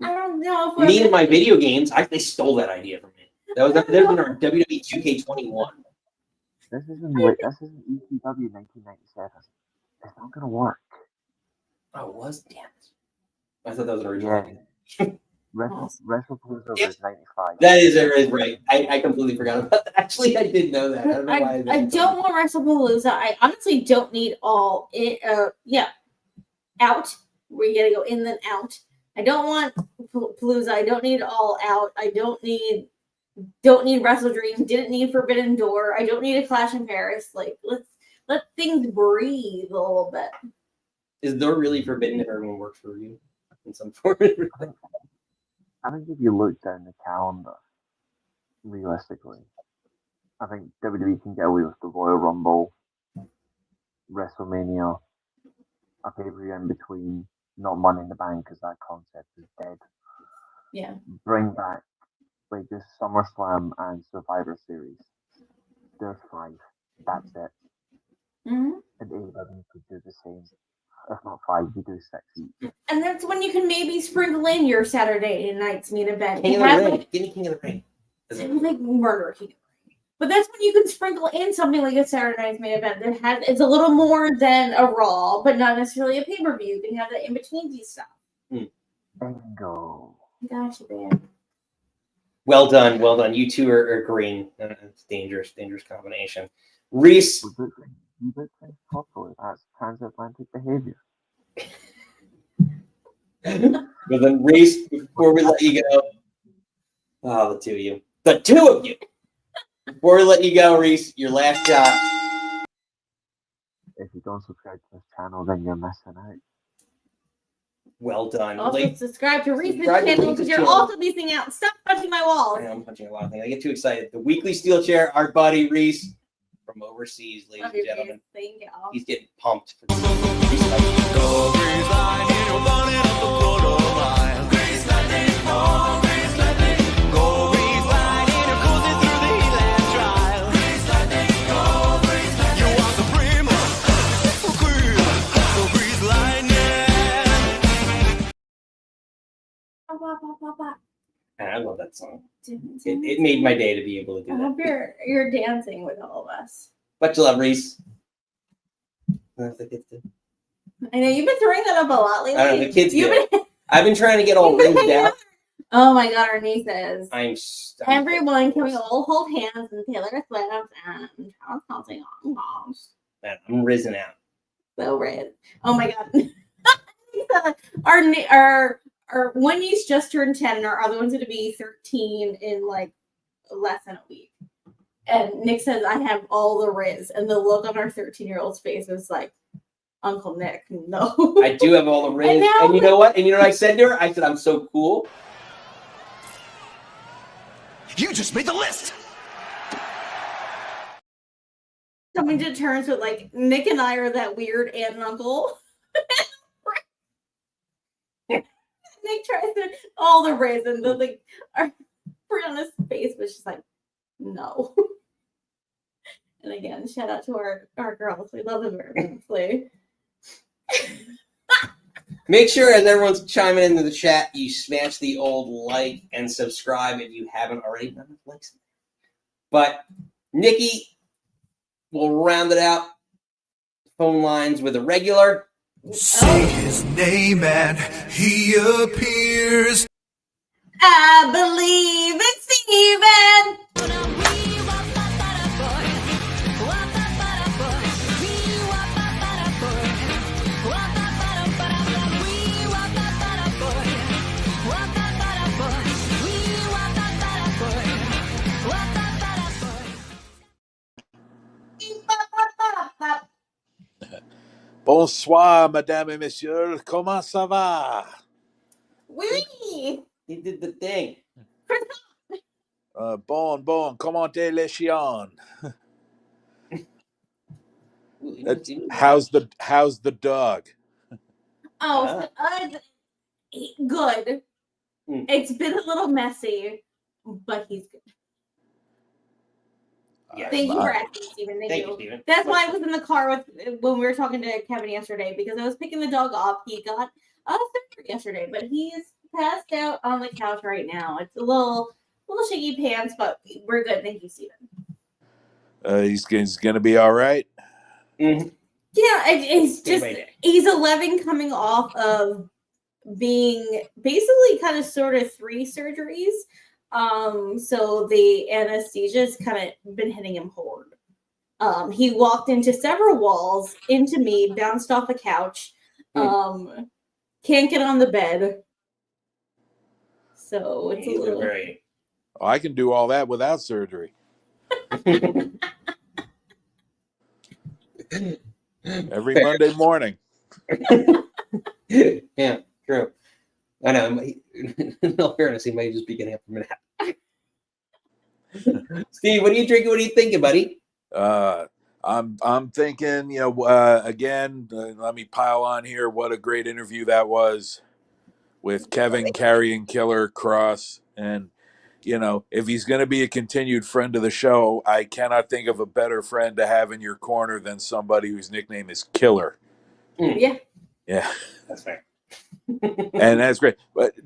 Speaker 2: I don't know.
Speaker 1: Me and my video games, they stole that idea from me. That was in our WWE 2K21.
Speaker 14: This isn't ECW 1997. It's not gonna work.
Speaker 1: Oh, it was? Damn it. I thought that was an original.
Speaker 14: Yeah. WrestlePalooza was 95.
Speaker 1: That is right. I completely forgot about that. Actually, I did know that. I don't know why.
Speaker 2: I don't want WrestlePalooza. I honestly don't need all it. Out. We gotta go in then out. I don't want Palooza. I don't need all out. I don't need Wrestle Dream. Didn't need Forbidden Door. I don't need a Clash in Paris. Like let things breathe a little bit.
Speaker 1: Is Door really forbidden if everyone works for you in some form?
Speaker 14: I think if you look down the calendar, realistically, I think WWE can get away with the Royal Rumble, WrestleMania, a pay-per-view in between, not Money in the Bank because that concept is dead.
Speaker 2: Yeah.
Speaker 14: Bring back like this SummerSlam and Survivor Series. There's 5. That's it.
Speaker 2: Mm-hmm.
Speaker 14: And AEW could do the same. If not 5, you do 6 each.
Speaker 2: And that's when you can maybe sprinkle in your Saturday night's main event.
Speaker 1: King of the Ring. Give me King of the Ring.
Speaker 2: Like Murder King of the Ring. But that's when you can sprinkle in something like a Saturday night's main event that it's a little more than a Raw, but not necessarily a pay-per-view. You can have that in-between stuff.
Speaker 14: Bingo.
Speaker 2: Gosh, man.
Speaker 1: Well done. Well done. You two are agreeing. It's dangerous combination. Reese.
Speaker 14: You did think properly. That's transatlantic behavior.
Speaker 1: Well then, Reese, before we let you go. Oh, the two of you. The two of you! Before we let you go, Reese, your last shot.
Speaker 14: If you don't subscribe to this channel, then you're missing out.
Speaker 1: Well done.
Speaker 2: Also, subscribe to Reese's channel because you're also missing out. Stop punching my walls.
Speaker 1: I know, I'm punching a lot of things. I get too excited. The weekly steel chair, our buddy Reese from overseas, ladies and gentlemen.
Speaker 2: Thank you.
Speaker 1: He's getting pumped. For and I love that song. It made my day to be able to do
Speaker 2: I
Speaker 1: that.
Speaker 2: hope you're dancing with all of us.
Speaker 1: Much love, Reese.
Speaker 2: I know you've been throwing that up a lot lately.
Speaker 1: I don't know, the kids do. I've been trying to get all rigged out.
Speaker 2: Oh my god, our nieces.
Speaker 1: Everyone
Speaker 2: can we all hold hands and Taylor Swift and Charles Kelsey on balls.
Speaker 1: Man, I'm risen out.
Speaker 2: So red. Oh my god. our one niece just turned 10 and our other one's gonna be 13 in like less than a week. And Nick says I have all the Riz, and the look on our 13-year-old's face was like, Uncle Nick, no.
Speaker 1: I do have all the Riz. And you know what? And you know what I said to her? I said, I'm so cool.
Speaker 4: You just made the list.
Speaker 2: Coming to terms with like Nick and I are that weird aunt and uncle. Nick tries to all the Riz, and the like our Brianna's face was just like, no. And again, shout out to our girls. We love them very immensely.
Speaker 1: Make sure, as everyone's chiming into the chat, you smash the old like and subscribe if you haven't already. Not enough likes. But Nikki will round it out. Phone lines with a regular.
Speaker 4: Say his name and he appears.
Speaker 2: I believe it's Steven.
Speaker 15: Bonsoir, mesdames et messieurs. Comment ça va?
Speaker 2: Oui.
Speaker 1: He did the thing.
Speaker 15: Bon. Comment est les chiens? How's the dog?
Speaker 2: Oh, good. It's been a little messy, but he's good.
Speaker 1: Yeah.
Speaker 2: Thank you for asking, Stephen. Thank you. Stephen. That's why I was in the car when we were talking to Kevin yesterday, because I was picking the dog up. He got surgery yesterday, but he's passed out on the couch right now. It's a little shaky pants, but we're good. Thank you, Stephen.
Speaker 15: He's gonna be all right.
Speaker 1: Mm-hmm.
Speaker 2: Yeah, it's
Speaker 1: Day
Speaker 2: just
Speaker 1: by day.
Speaker 2: he's 11 coming off of being basically kind of sort of 3 surgeries. So the anesthesia's kind of been hitting him hard. He walked into several walls, into me, bounced off a couch, can't get on the bed. So it's a little
Speaker 1: very.
Speaker 15: Oh, I can do all that without surgery. Every Monday morning.
Speaker 1: Yeah, true. I know. In all fairness, he might just be getting up from a nap. Steve, what are you drinking? What are you thinking, buddy?
Speaker 15: I'm thinking, again, let me pile on here. What a great interview that was with Kevin carrying Killer Cross. And, if he's going to be a continued friend of the show, I cannot think of a better friend to have in your corner than somebody whose nickname is Killer.
Speaker 2: Yeah.
Speaker 15: Yeah.
Speaker 1: That's fair.
Speaker 15: And that's great. But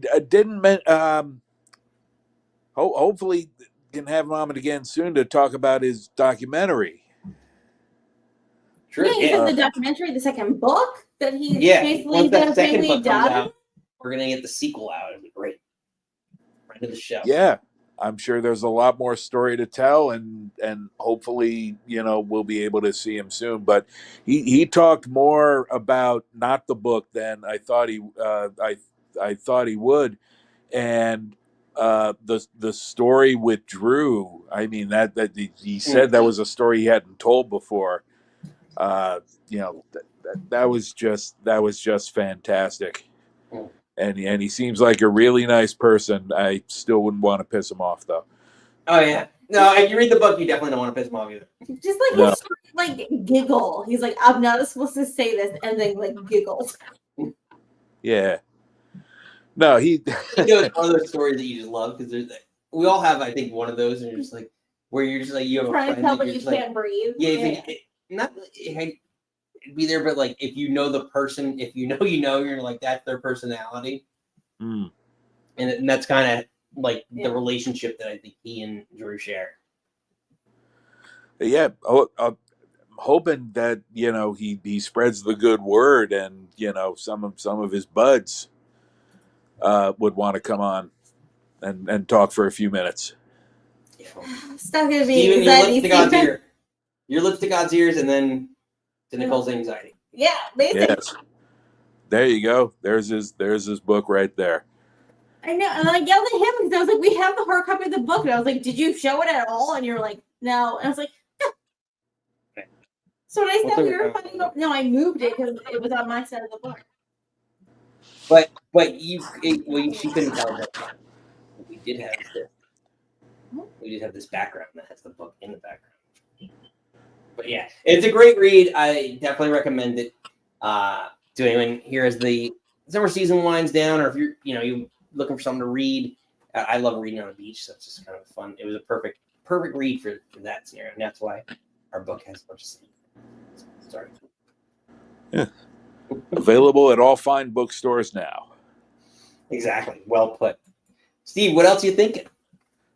Speaker 15: hopefully can have him on again soon to talk about his documentary.
Speaker 1: Sure.
Speaker 2: Yeah, he said the documentary, the second book that he basically
Speaker 1: once that second
Speaker 2: basically
Speaker 1: book comes
Speaker 2: done.
Speaker 1: out, we're gonna get the sequel out. It'll be great. Friend of the show.
Speaker 15: Yeah, I'm sure there's a lot more story to tell, and hopefully, we'll be able to see him soon. But he talked more about not the book than I thought I thought he would, and the story with Drew. I mean that he said that was a story he hadn't told before. That was just fantastic. And he seems like a really nice person. I still wouldn't want to piss him off, though.
Speaker 1: Oh yeah. No, if you read the book, you definitely don't want to piss him off either.
Speaker 2: Just like his like giggle. He's like, I'm not supposed to say this, and then like giggles.
Speaker 15: Yeah. No,
Speaker 1: it's one of those stories that you just love because we all have, I think, one of those, and you're just like, where you're just like, you have
Speaker 2: Trying
Speaker 1: a
Speaker 2: to
Speaker 1: friend
Speaker 2: tell, but
Speaker 1: you're
Speaker 2: you
Speaker 1: just like,
Speaker 2: can't breathe.
Speaker 1: Yeah, you think, not be there, but like if you know the person, if you know, you're like that's their personality, and that's kind of like the relationship that I think he and Drew share.
Speaker 15: Yeah, I'm hoping that he spreads the good word, and some of his buds would want to come on and talk for a few minutes.
Speaker 2: It's not gonna be
Speaker 1: Steven,
Speaker 2: anxiety.
Speaker 1: your lips to God's ears, and then to Nicole's anxiety.
Speaker 2: Yeah, basically.
Speaker 15: Yes. There you go. There's his book right there.
Speaker 2: I know, and I yelled at him because I was like, "We have the hard copy of the book," and I was like, "Did you show it at all?" And you're like, "No," and I was like, "No." So when I said we were fighting, no, I moved it because it was on my side of the book.
Speaker 1: But she couldn't tell that we did have this background that has the book in the background. But yeah, it's a great read. I definitely recommend it to anyone here as the summer season winds down, or if you're looking for something to read. I love reading on the beach, so it's just kind of fun. It was a perfect read for that scenario, and that's why our book has a bunch of scenes. Sorry.
Speaker 15: Yeah. Available at all fine bookstores now.
Speaker 1: Exactly. Well put. Steve, what else are you thinking?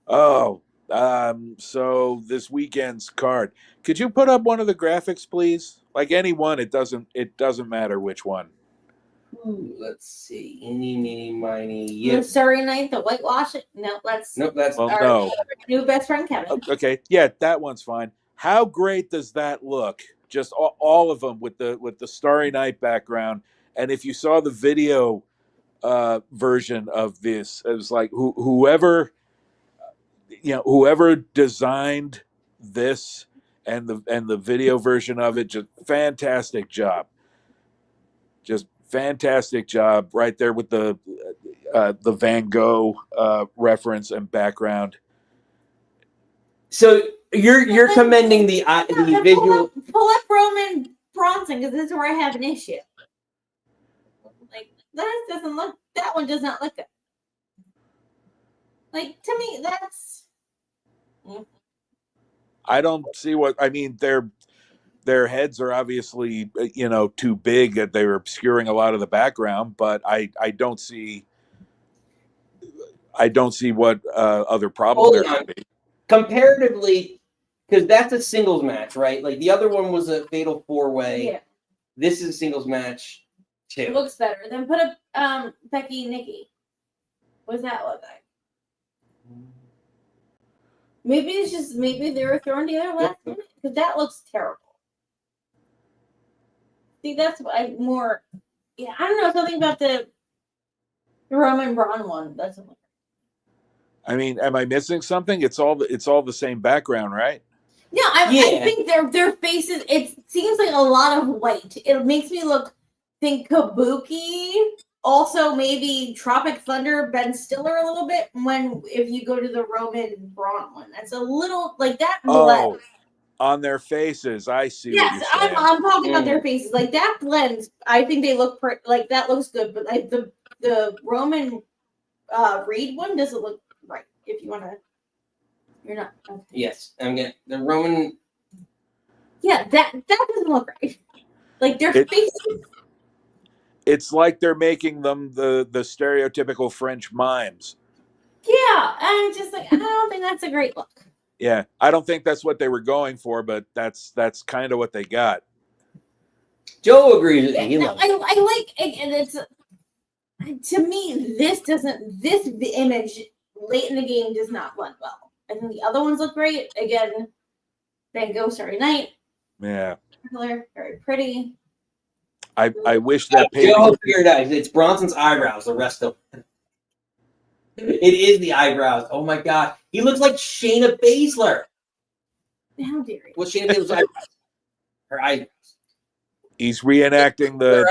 Speaker 15: Oh, so this weekend's card. Could you put up one of the graphics, please? Like any one, it doesn't matter which one.
Speaker 1: Ooh, let's see. Eeny, meeny, miny.
Speaker 2: The
Speaker 1: Yep.
Speaker 2: Surrey Night, the whitewash. Nope, that's
Speaker 15: no.
Speaker 2: New best friend Kevin.
Speaker 15: Okay, yeah, that one's fine. How great does that look? Just all of them with the Starry Night background. And if you saw the video version of this, it was like whoever designed this and the video version of it, just fantastic job. Just fantastic job right there with the Van Gogh reference and background.
Speaker 1: So you're commending the visual.
Speaker 2: Pull up Roman Bronson because this is where I have an issue. Like that one does not look good. Like to me, that's.
Speaker 15: I don't see what I mean. Their heads are obviously too big that they're obscuring a lot of the background, but I don't see what other problem there could be.
Speaker 1: Comparatively, because that's a singles match, right? Like the other one was a fatal 4-way.
Speaker 2: Yeah.
Speaker 1: This is a singles match
Speaker 2: It
Speaker 1: too.
Speaker 2: looks better. Then put up Becky and Nikki. What does that look like? Maybe they were thrown together last minute because that looks terrible. See, that's what I more. Yeah, I don't know, something about the Roman Braun one doesn't look.
Speaker 15: I mean, am I missing something? It's all the same background, right?
Speaker 2: No, I think their faces. It seems like a lot of white. It makes me think Kabuki. Also, maybe Tropic Thunder, Ben Stiller a little bit. If you go to the Roman Braun one, that's a little like that.
Speaker 15: Oh, on their faces. I see what
Speaker 2: Yes,
Speaker 15: you're saying.
Speaker 2: I'm talking about their faces. Like that blends. I think they look like that looks good. But like the Roman Reed one doesn't look right. If you want to, you're not. Okay.
Speaker 1: Yes, I'm getting the Roman.
Speaker 2: Yeah, that doesn't look right. Like their faces.
Speaker 15: It's like they're making them the stereotypical French mimes.
Speaker 2: Yeah, and just like I don't think that's a great look.
Speaker 15: Yeah, I don't think that's what they were going for, but that's kind of what they got.
Speaker 1: Joe agrees with me.
Speaker 2: No, I like, and it's to me this image late in the game does not blend well. I think the other ones look great. Again, Van Gogh Starry Night.
Speaker 15: Yeah,
Speaker 2: Very pretty.
Speaker 15: I wish that
Speaker 1: Joe figured out it's Bronson's eyebrows. The rest of it is the eyebrows. Oh my god, he looks like Shayna Baszler.
Speaker 2: How dare you?
Speaker 1: What's Shayna Baszler's eyebrows? Her eyebrows.
Speaker 15: He's reenacting the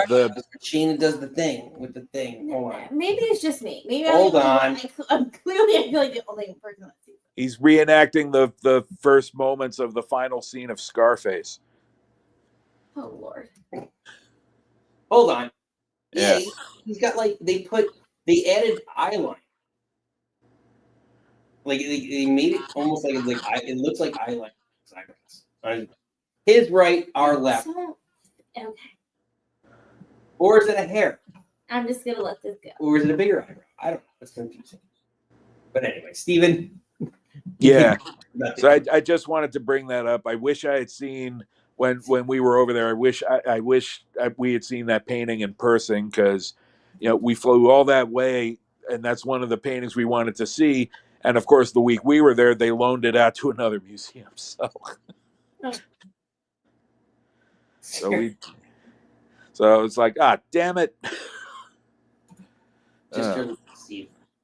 Speaker 1: Shayna does the thing with the thing. Hold on.
Speaker 2: Maybe it's just me. Maybe
Speaker 1: Hold on.
Speaker 2: I'm clearly I feel like the only person that sees it.
Speaker 15: He's reenacting the first moments of the final scene of Scarface.
Speaker 2: Oh Lord.
Speaker 1: Hold on.
Speaker 15: Yeah.
Speaker 1: He's got like they added eyeline. Like they made it almost like it looks like eyeliner. His right, our left.
Speaker 2: Okay.
Speaker 1: Or is it a hair?
Speaker 2: I'm just gonna let this go.
Speaker 1: Or is it a bigger eyebrow? I don't know. It's confusing. But anyway, Steven.
Speaker 15: Yeah. So I just wanted to bring that up. I wish I had seen when we were over there. I wish we had seen that painting in person because we flew all that way, and that's one of the paintings we wanted to see. And of course, the week we were there, they loaned it out to another museum. So it's like, damn it.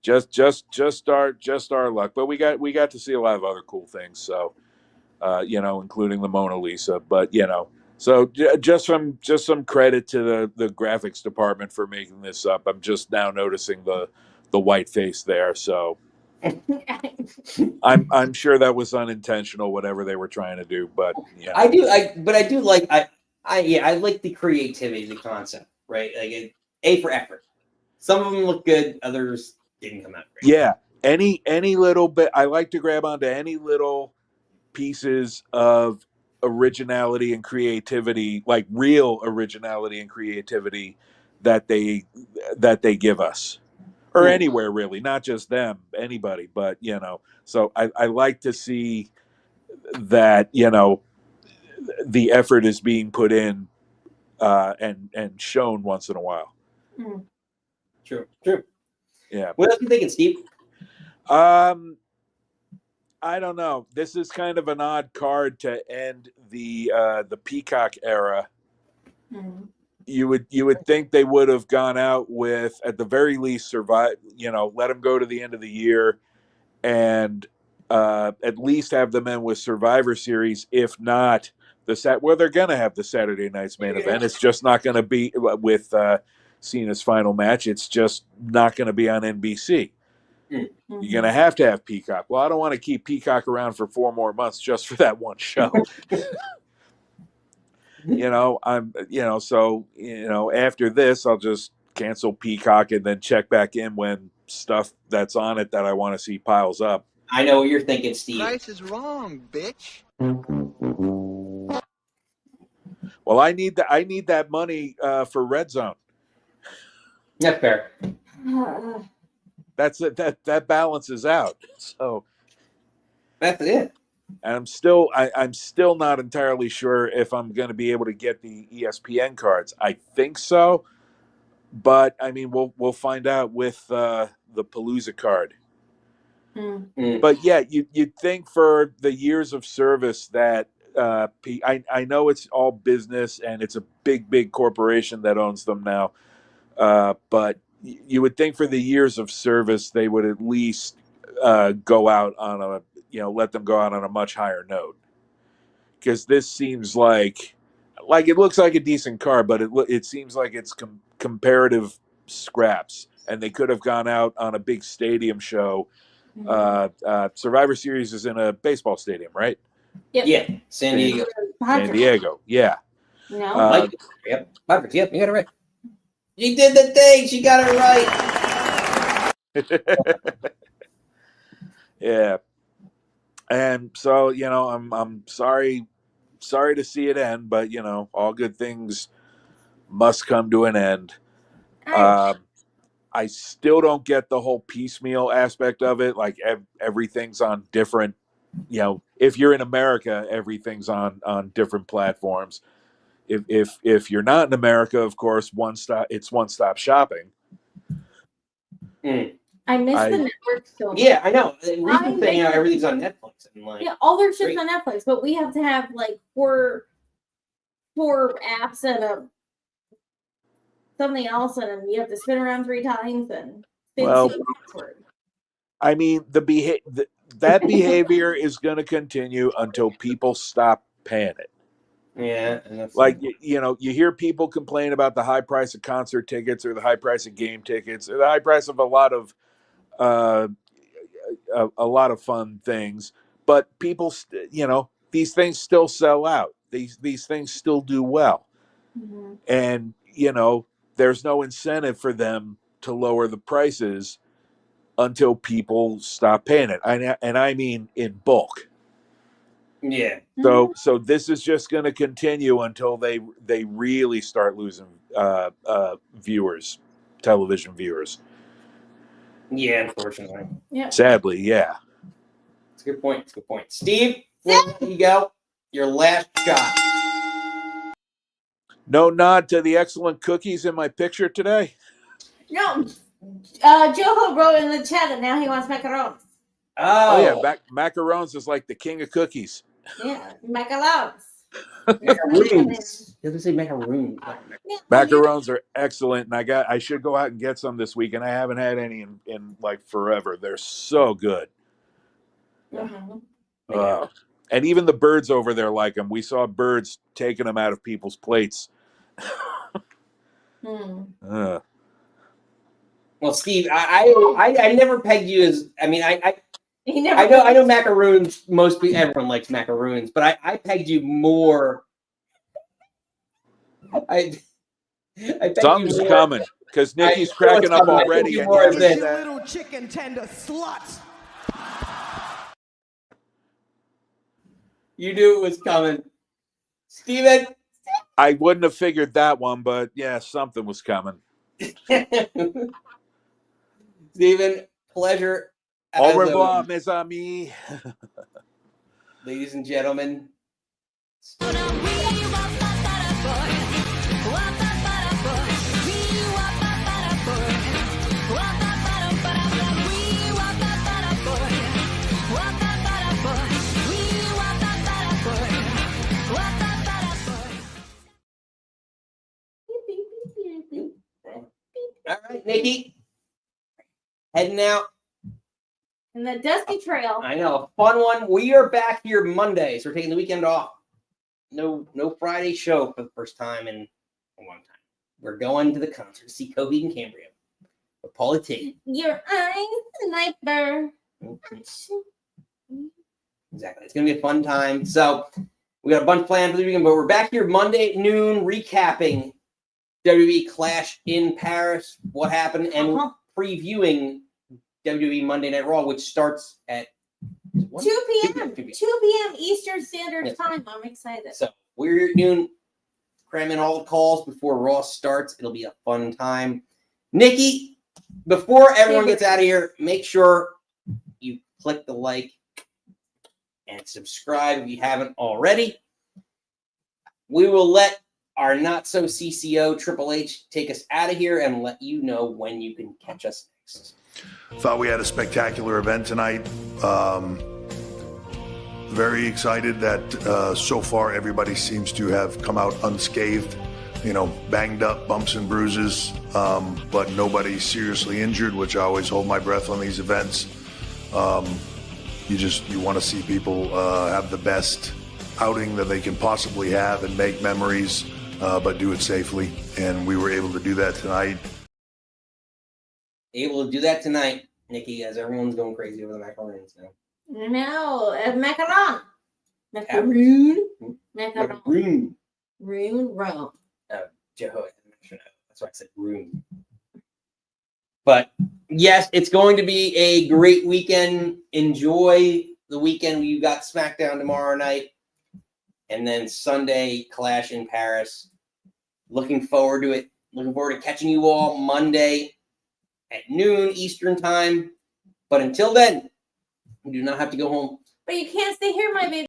Speaker 15: Just our luck. But we got to see a lot of other cool things. So, including the Mona Lisa. But so just some credit to the graphics department for making this up. I'm just now noticing the white face there. So I'm sure that was unintentional, whatever they were trying to do. But yeah,
Speaker 1: I do like I like the creativity, the concept, right? Like A for effort. Some of them look good, others didn't come out great.
Speaker 15: Yeah, any little bit. I like to grab onto any little pieces of originality and creativity, like real originality and creativity that they give us, or anywhere really, not just them, anybody. But so I like to see that the effort is being put in and shown once in a while.
Speaker 1: True.
Speaker 15: Yeah.
Speaker 1: What else are you thinking, Steve?
Speaker 15: I don't know. This is kind of an odd card to end the Peacock era. You would think they would have gone out with, at the very least, survive. Let them go to the end of the year, and at least have them end with Survivor Series. If not they're going to have the Saturday night's main event. It's just not going to be with Cena's final match. It's just not going to be on NBC. You're going to have Peacock. Well, I don't want to keep Peacock around for 4 more months just for that one show. So after this, I'll just cancel Peacock and then check back in when stuff that's on it that I want to see piles up.
Speaker 1: I know what you're thinking, Steve.
Speaker 16: Price is wrong, bitch.
Speaker 15: Well, I need that money for Red Zone.
Speaker 1: That's fair.
Speaker 15: That's it. That balances out. So
Speaker 1: that's it.
Speaker 15: And I'm still not entirely sure if I'm going to be able to get the ESPN cards. I think so, but I mean, we'll find out with the Palooza card. But yeah, you'd think for the years of service that I know it's all business and it's a big corporation that owns them now, but you would think for the years of service they would at least go out on let them go out on a much higher note, because this seems like it looks like a decent car, but it seems like it's comparative scraps, and they could have gone out on a big stadium show. Survivor Series is in a baseball stadium, right?
Speaker 2: Yep.
Speaker 1: Yeah, San Diego.
Speaker 15: San Diego, yeah.
Speaker 2: No.
Speaker 1: Yep, Padres. Yep, you got it right. She did the thing. She got it right.
Speaker 15: Yeah. And so, I'm sorry to see it end, but all good things must come to an end. I still don't get the whole piecemeal aspect of it. Like everything's on different, if you're in America, everything's on different platforms. If you're not in America, of course, it's one-stop shopping.
Speaker 2: I miss the network so much.
Speaker 1: Yeah, I know. Recent thing, everything's on Netflix. And
Speaker 2: all their shit's on Netflix, but we have to have like four apps and something else, and you have to spin around 3 times and spin password.
Speaker 15: I mean, that behavior is going to continue until people stop paying it.
Speaker 1: Yeah, and
Speaker 15: like you hear people complain about the high price of concert tickets or the high price of game tickets or the high price of a lot of fun things, but people, these things still sell out. These things still do well, and there's no incentive for them to lower the prices until people stop paying it. And I mean in bulk.
Speaker 1: Yeah.
Speaker 15: So this is just going to continue until they really start losing viewers, television viewers.
Speaker 1: Yeah, unfortunately.
Speaker 2: Yeah.
Speaker 15: Sadly, yeah.
Speaker 1: It's a good point. It's a good point. Steve, there you go. Your last shot.
Speaker 15: No nod to the excellent cookies in my picture today?
Speaker 2: No. Joho wrote in the chat that now he wants macarons.
Speaker 15: Oh yeah, macarons is like the king of cookies.
Speaker 2: Yeah, macarons.
Speaker 1: Macaroons. You have to say macaroons.
Speaker 15: Macarons are excellent, and I should go out and get some this week, and I haven't had any in like forever. They're so good. And even the birds over there like them. We saw birds taking them out of people's plates.
Speaker 1: Well, Steve, I never pegged you as. I mean, I know macaroons. Everyone likes macaroons, but I pegged you more.
Speaker 15: Something's coming because Nikki's cracking up already. And
Speaker 4: You little chicken tender sluts.
Speaker 1: You knew it was coming, Steven.
Speaker 15: I wouldn't have figured that one, but yeah, something was coming.
Speaker 1: Steven, pleasure.
Speaker 15: Au revoir, mes amis.
Speaker 1: Ladies and gentlemen. All right, Nikki. Heading out.
Speaker 2: And the Dusty Trail.
Speaker 1: I know, a fun one. We are back here Monday, so we're taking the weekend off. No Friday show for the first time in a long time. We're going to the concert to see Coheed and Cambria with Paulie T.
Speaker 2: Your eyes, sniper.
Speaker 1: Exactly. It's going to be a fun time. So we got a bunch planned for the weekend, but we're back here Monday at noon recapping WWE Clash in Paris, what happened, and previewing WWE Monday Night Raw, which starts at
Speaker 2: 2 p.m. 2 p.m. Eastern Standard Time. I'm excited.
Speaker 1: So we're at noon, cramming all the calls before Raw starts. It'll be a fun time. Nikki, before everyone gets out of here, make sure you click the like and subscribe if you haven't already. We will let our not-so-CCO Triple H take us out of here and let you know when you can catch us next.
Speaker 3: Thought we had a spectacular event tonight. Very excited that so far everybody seems to have come out unscathed. You know, banged up, bumps and bruises, but nobody seriously injured, which I always hold my breath on these events. You want to see people have the best outing that they can possibly have and make memories, but do it safely. And we were able to do that tonight.
Speaker 1: Able to do that tonight, Nikki, as everyone's going crazy over the macaroons now.
Speaker 2: No, macaron. Macaroon.
Speaker 1: Macaroon.
Speaker 2: Room.
Speaker 1: Jehovah. That's why I said room. But yes, it's going to be a great weekend. Enjoy the weekend. You've got SmackDown tomorrow night. And then Sunday, Clash in Paris. Looking forward to it. Looking forward to catching you all Monday at noon Eastern time. But until then, you do not have to go home.
Speaker 2: But you can't stay here, my baby.